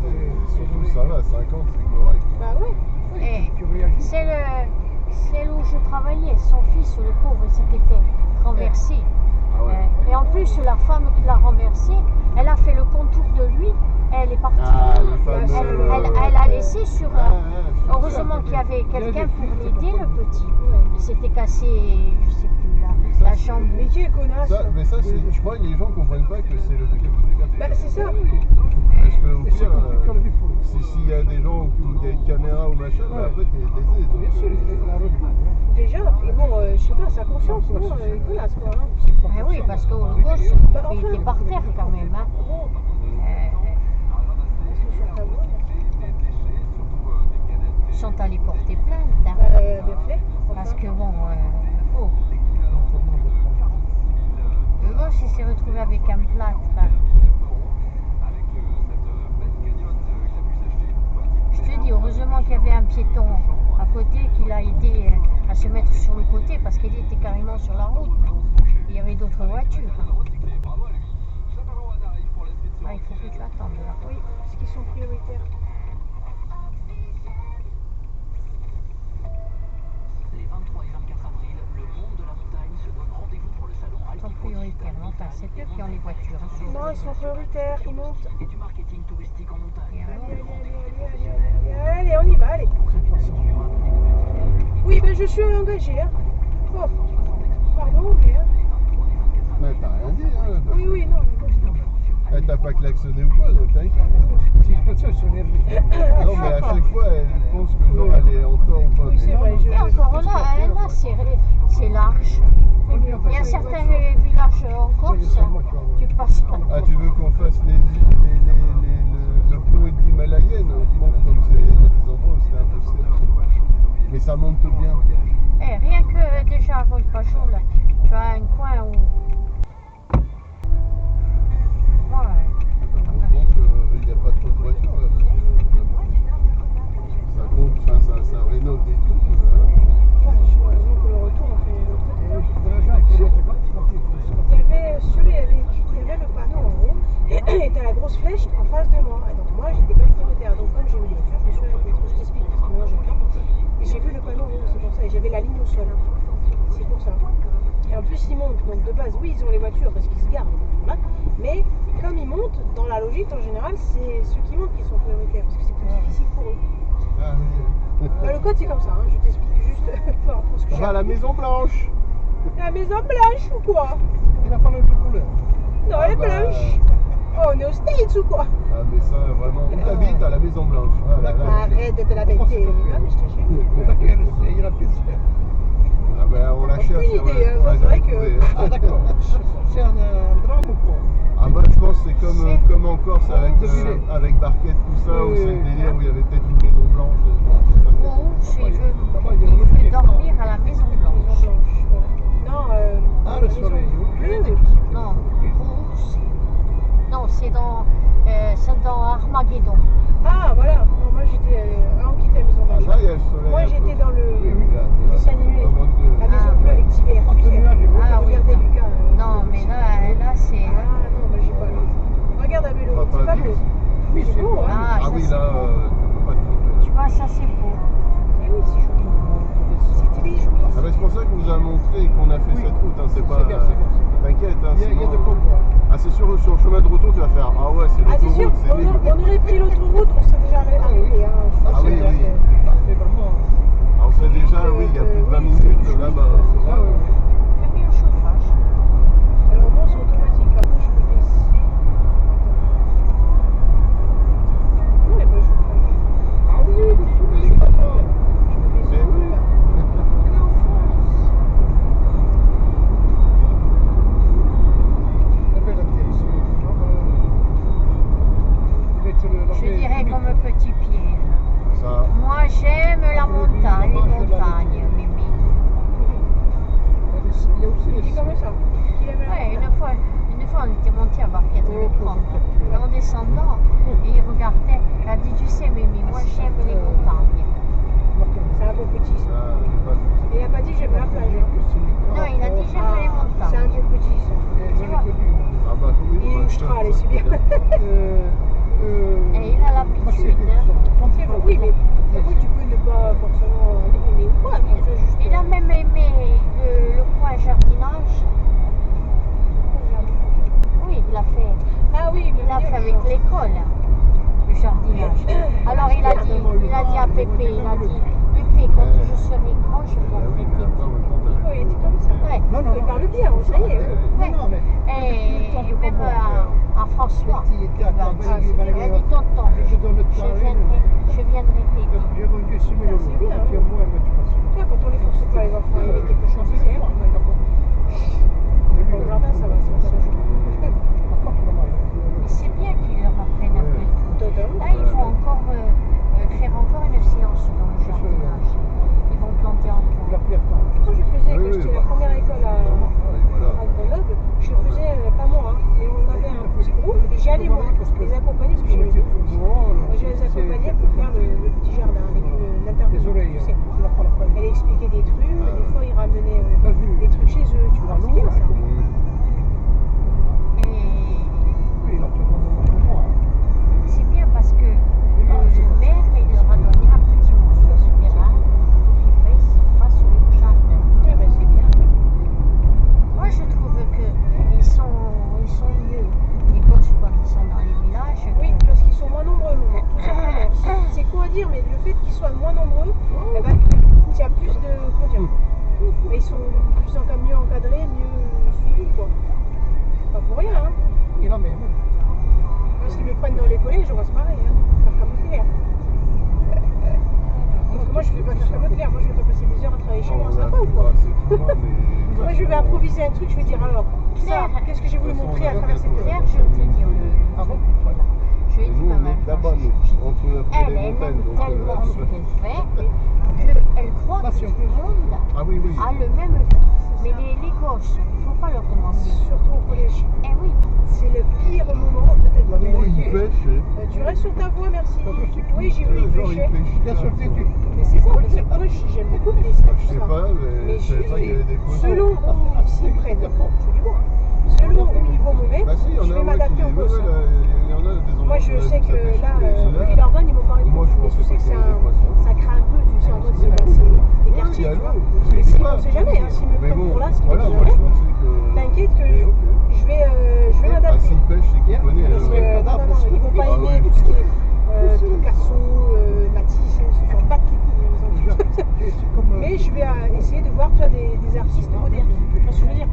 Surtout, ça va, 50, c'est correct. Bah ouais. Et Tu réagis. celle où je travaillais, son fils, le pauvre, il s'était fait renverser. Ah ouais. Et en plus, la femme qui l'a renversé, elle a fait le contour de lui, elle est partie. Ah, le fameux. Elle a laissé sur. Ah, sur- Heureusement qu'il y avait quelqu'un pour l'aider, le petit. Ouais. Il s'était cassé, je sais plus, Ça, la c'est- jambe. Mais quel connasse. Mais ça, je crois que les gens comprennent pas que c'est le truc le plus cassé. Bah, c'est ça. Parce que au Et c'est pire, compliqué à la vie pour eux. s'il y a des gens où il y a une caméra ou machin, bah, après t'es lésé. donc, Bien sûr, la retour. Déjà, et bon, je sais pas, sa conscience, non, connasse quoi. Hein. Eh oui, parce que le gosse, Bah, il enfin. était par terre quand même. Hein. avec un plâtre. Je te dis, heureusement qu'il y avait un piéton à côté, qu'il a aidé à se mettre sur le côté parce qu'il était carrément sur la route. Il y avait d'autres voitures. Ah, il faut que tu attendes là. Oui, parce qu'ils sont prioritaires. Les 23 et 24 avril, le monde de la montagne se donne rendez-vous pour le salon Ils sont prioritaires, non? Enfin, c'est eux qui ont les voitures. Non, ils sont prioritaires, ils montent. et du marketing touristique en montagne. Et alors, Allez, on y va, allez. Oui, ben je suis engagée. Hein. Oh, pardon, mais... Hein. Ouais, t'as rien dit, hein. Oui, oui, non. Eh, t'as pas klaxonné ou quoi, donc t'inquiète. Si je peux ça, c'est nerveux. Non, mais à chaque fois, elle pense que genre, elle est en tort ou pas. Oui, c'est vrai. et encore là, c'est large. Il y a certains villages en Corse, tu passes pas. Ah, tu veux qu'on fasse le pont himalayenne? On monte comme c'est il y a des endroits où c'est impossible. Mais ça monte bien. Eh, rien que déjà avant le Pajot, là, tu as un coin où... Moi, Donc, il n'y a pas trop de voitures là. Ça compte, ça rénove des trucs. Heureusement que le retour, on fait l'autre côté. Il y avait le panneau en haut, et t'as la grosse flèche en face de moi. Et donc moi, j'étais pas prioritaire. Donc comme j'ai mis les voitures, je me suis arrêtée. Je t'explique, parce que maintenant j'ai le temps. Et j'ai vu le panneau en haut, c'est pour ça. Et j'avais la ligne au sol. C'est pour ça. Et en plus, ils montent. Donc de base, oui, ils ont les voitures parce qu'ils se gardent, les voitures là. Mais comme ils montent, dans la logique, en général, c'est ceux qui montent qui sont prioritaires. Parce que c'est plus difficile pour eux. Ah oui. Bah, le code, c'est comme ça. Hein. Je t'explique juste par rapport à ce que On j'ai va à la appris. Maison Blanche. La maison blanche ou quoi? Il n'a pas le de couleur. Non, elle est bah, blanche. Oh, on est aux States ou quoi? Ah, mais ça, vraiment. Où t'habites à la Maison Blanche? Ah, là, là. Arrête de te la bêter. Ah, mais je t'ai chez lui. Il a plus. Ah, ben on la cherche. Aucune on va- idée, on va c'est vrai la que- trouver. Ah d'accord. C'est un drame ou quoi? Ah, bah, je pense que c'est comme en Corse avec Barquette, tout ça, où Oui, c'est oui, le oui. délire où il y avait peut-être une Maison Blanche. il veut dormir à la Maison Blanche. Maison blanche. Voilà. Non, Ah, la le maison soleil. bleue. Non, Ours. Non, c'est dans Armageddon. Ah, voilà. Non, moi, j'étais. On quittait la maison Ah, blanche. là, il y a le soleil. Moi, un peu. j'étais dans le. Oui, oui, là, dessin animé. pas mal de- La maison Ah, bleue avec Tibère. Tu sais. nuage, j'ai Ah, oui, Regardez non. Lucas. Non, mais là c'est... Ah, non, moi, j'ai pas. Regarde à vélo. Ah, C'est pas pas vu. beau. Oui, c'est beau, hein. Ah, Ah ça, oui, c'est là, beau. tu peux pas te tromper. Tu vois, ça c'est beau. Eh oui, c'est joli. C'est très joli. Ah, bah, c'est pour ça qu'on vous a montré qu'on a fait cette route. Hein. C'est pas. C'est bien, c'est bien. T'inquiète, hein, Il y a sinon- de quoi voir. Ah, c'est sûr, sur le chemin de retour, tu vas faire. Ah ouais, c'est Ah, c'est sûr, l'autoroute, c'est nul. on aurait pris l'autre route, on serait déjà arrivé. Hein. Ah oui, oui. C'est vraiment. Ah, on sait déjà, oui, il y a plus de 20 oui, minutes c'est là-bas. Ah, oui. J'ai mis le chauffage. Alors moi c'est automatique, après je peux baisser. Non, il n'y a pas le chauffage. Ah oui, le soleil, papa. Je peux baisser. Mais oui. Elle est en France. La belle atterrissage. Je dirais comme Petit Pierre. Ça, Moi j'aime la montagne, les montagnes, Mimi. Il y a aussi Il les dit comme ça. Qu'il aime la Ouais, montagne. une fois on était monté à Barquette le Grand. Et en descendant, et il regardait, il a dit, tu sais Mimi, moi j'aime les montagnes. C'est un beau petit ça. ça, j'ai pas vu. Il n'a pas dit j'aime la plage. Hein. Non, il a dit j'aime les C'est un montagnes. beau petit ça. Ah bah oui, Il est moi, ultra, allez, c'est bien. Et il a l'habitude, hein. C'est vrai, oui, mais après tu peux ne pas forcément aimer ou quoi, mais tu veux juste. Il a même aimé le coin jardinage. Oui, il l'a fait. Ah oui, Il l'a fait avec l'école, le jardinage. Alors il a dit à Pépé, il a dit, Pépé, quand je serai grand, je Ah viendrai oui, mais t'aider. attends, mais quand t'as- Oh, il était comme ça. Ouais. Non, non, Il parle bien, ça y est. Ouais. Et même à François, il a dit, tonton, je viendrai t'aider. J'ai vendu 6 000 euros. C'est bien, hein. Tu as moins, mais tu passes. Toi, quand on les force pas les enfants, il y a quelque chose ici. Hein. Au jardin, ça va, ça se joue. Mais c'est bien qu'ils leur apprennent un peu. Totalement. Là, ils vont encore faire encore une séance dans le jardinage. Ils vont planter encore. Quand je faisais, Oui, quand oui, j'étais à bah. la première école Oui, voilà. à Grenoble, je faisais, pas moi, hein, mais on allée, moi, parce que les accompagner, parce que sur le j'ai dehors, les accompagner pour faire le petit jardin avec l'intervention. les oreilles, Tu sais. tu n'as pas la peine. Elle expliquait des trucs, des fois ils ramenaient T'as vu des trucs chez eux, tu vois, c'est bien ça. Et Oui, il a tout le monde pour moi. c'est bien parce que le maire, il leur a donné un petit morceau de terrain pour qu'ils fassent le jardin. Ouais, ben c'est bien. Moi, je trouve qu'ils sont mieux, les gosses, quand ils sont dans les villages. Oui, parce qu'ils sont moins nombreux, maman, tout simplement. C'est con à dire, mais le fait qu'ils soient moins nombreux, eh ben, il y a plus de. Comment dire, ben, ils sont mieux encadrés, mieux suivis, quoi. Pas pour rien, hein. Il a même. Moi, s'ils me prennent dans les collèges, j'aurais pareil, hein. Faire comme Claire. Parce que moi, je ne vais pas faire comme Claire. Moi, je ne vais pas passer des heures à travailler chez moi, ça va pas ou quoi? Moi, je vais improviser un truc, je vais dire alors, ça, Claire, qu'est-ce que j'ai voulu montrer à travers cette Claire, heure? je vais te dire Ah bon? voilà. Je lui ai dit Nous, pas on mal est de là-bas, fois. nous, entre Elle les aime montagnes. donc, tellement tu ce vois. qu'elle fait qu'elle croit Là, que si tout on le peut- monde Ah oui, oui. a le même. Mais les gosses, il ne faut pas leur demander. Surtout au collège. Eh oui, C'est le pire moment de ta La vie. Oh, il vérité. pêche. Tu restes sur ta voie, merci. Oui, j'ai vu, Genre, il il pêchait. pêche. Bien sûr, tu. Mais c'est ça, parce que moi, j'aime beaucoup les Je sais ça. pas, mais je savais pas qu'il y avait des poissons. Selon où s'ils prennent, je dis bon, selon où ils vont me mettre, Bah si, il y en a je vais ouais, m'adapter qui- aux ouais, gosses. ouais, là, il y en a des endroits Moi, où je on a sais vu que ça pêcher, là, mais ceux-là- Villeurbanne, ils m'ont parlé de Moi, je poissons. pensais Je sais pas que qu'il y avait des poissons. ça craint un peu, tu sais, en mode c'est des Ouais, quartiers, il y a tu vois. l'eau. Mais C'est si, pas- on sait jamais, hein, s'ils me Mais prennent bon, pour là, ce qu'ils voilà, me moi je diraient, pensais que. t'inquiète que Mais ok. je vais Ah, m'adapter. s'il pêche, c'est qu'il connaît. Parce que, non, ils vont pas Ah, aimer oui. tout ce qui est Picasso, Matisse, ils se sont battent les couilles, ils ont tout ça. C'est comme. Mais je vais essayer de voir tu vois, des artistes modernes. Tu vois ce que je veux dire?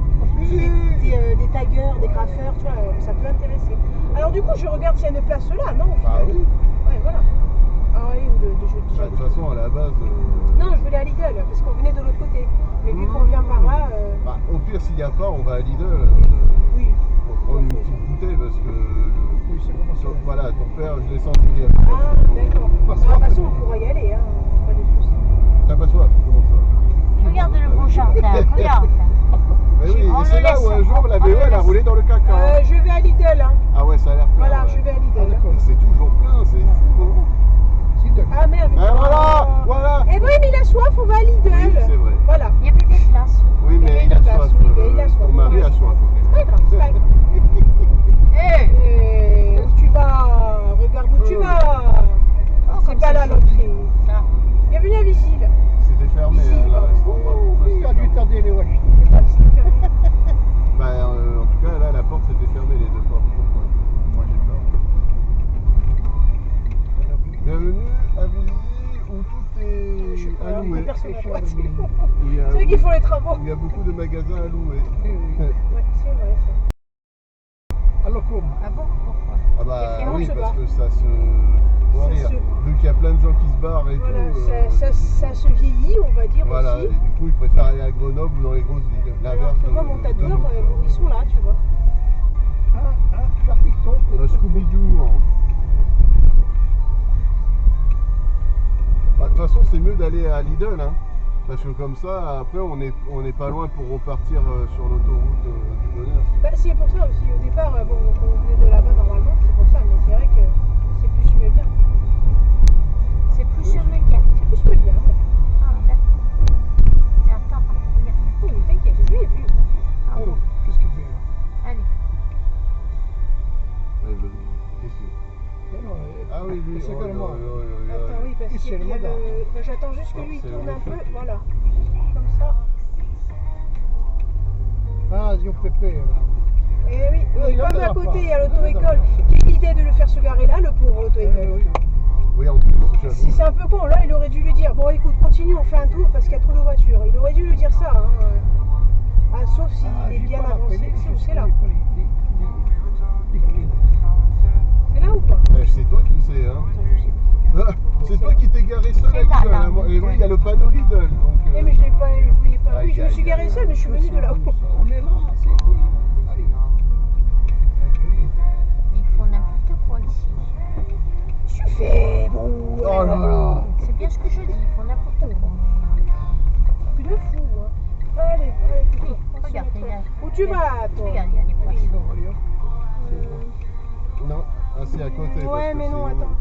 Des taggers, des graffeurs, tu vois, ça peut intéresser. Alors du coup, je regarde s'il y a une place là, non? Au Ah final. oui. Ouais, voilà. Ah oui, ou de jeu Bah, de toute façon, à la base. Non, je voulais à Lidl, parce qu'on venait de l'autre côté. Mais vu qu'on vient par là, Bah, au pire, s'il n'y a pas, on va à Lidl. oui. Pour prendre une petite bouteille parce que. Oui, c'est comment ça. Voilà, ton père, je l'ai senti hier. Ah, d'accord. Ah, de toute façon, on pourra y aller, hein. Pas de soucis. T'as pas soif, comment ça? regarde le beau jardin, regarde. Mais oui, On et le c'est là laisse, où un jour la on le BO elle a laisse. roulé dans le caca. Je vais à Lidl, hein. Ah ouais, ça a l'air plein. Voilà, ouais. je vais à Ah, Lidl. d'accord. Et c'est toujours plein, c'est fou, hein. Si, d'accord. Ah merde. Ah voilà, voilà. Eh ben, mais il a soif, on va à Lidl. Oui, c'est vrai. Voilà. Il y avait des places. Oui, mais il a soif. il a soif. Ton mari a soif. C'est pas grave, c'est pas grave. Où tu vas? Regarde où tu vas. Oh, C'est comme pas là chaud. l'entrée. Ça. Bienvenue à Visil. C'était fermé, hein, là, restaurant. Il a dû tarder les watch. Bah, en tout cas, là, la porte s'était fermée, les deux portes. Pourquoi? Moi, j'ai peur. Bienvenue à Vizy, où tout est à louer. Personne n'a droit. Où il y a- C'est eux qui font les travaux. où il y a beaucoup de magasins à louer. Ouais, c'est vrai ça. Alors, comme Ah bon, pourquoi? Ah bah Et on oui, se parce barre. que ça se... Comment Ça dire se- Vu qu'il y a plein de gens qui se barrent et Voilà, tout... ça se vieillit, on va dire voilà, et aussi. du coup, ils préfèrent aller à Grenoble ou dans les grosses villes. Alors L'inverse que moi, mon de tatoueur, nous, quoi. ils sont là, tu vois. un chapiton. Un Scooby-Doo. Hein. Bah, de toute façon, c'est mieux d'aller à Lidl, hein, parce que comme ça, après, on est pas loin pour repartir sur l'autoroute du bonheur. Bah, c'est pour ça aussi, au départ, bon, on venait de là-bas normalement, c'est pour ça, mais c'est vrai que c'est plus mieux bien. C'est plus immédiat. C'est plus mieux bien, ouais. Ah, d'accord. Et attends, regarde. Oui, t'inquiète, je l'ai vu. Ah Oh, bon, qu'est-ce qu'il fait là? allez. Ouais, qu'est-ce que c'est? Non, non, Ah oui, lui, c'est oh, comme moi. Attends, oui, parce Et c'est qu'il le y a moderne. Bah, j'attends juste que lui il C'est le tourne un peu, méchant. voilà. Comme ça. Ah, Zion Pépé, là. Et oui, Ouais, il en comme a à pas. côté il y a Il en a l'auto-école, pas. quelle idée de le faire se garer là, le pauvre auto-école. Oui. Oui, en plus, j'avoue. Si c'est un peu con, là il aurait dû lui dire, bon écoute, continue, on fait un tour parce qu'il y a trop de voitures. Il aurait dû lui dire ça, hein. Ah, sauf s'il est bien avancé, c'est là. C'est là ou pas? C'est toi qui sais, hein. Attends, je sais pas. Ah, c'est toi qui t'es garé seul à C'est là, Lidl. là. Hein. Et oui, il y a le panneau Lidl. Donc, Eh, mais je l'ai pas, je voulais pas. Oui, je me Aïe, suis aïe, garée aïe, seule, mais je suis venue de là-haut. On est là, c'est bien. Allez. Mais ils font n'importe quoi ici. Tu fais bon. Oh là là. C'est bien ce que je dis, ils font n'importe quoi. Plus de fou, hein. Allez, Oui, on se regarde, met, regarde. Où tu vas, toi? Regarde, il y a des places. Bon, allez, hop. Non, ah, c'est à côté. parce Ouais, que mais non, sinon- attends.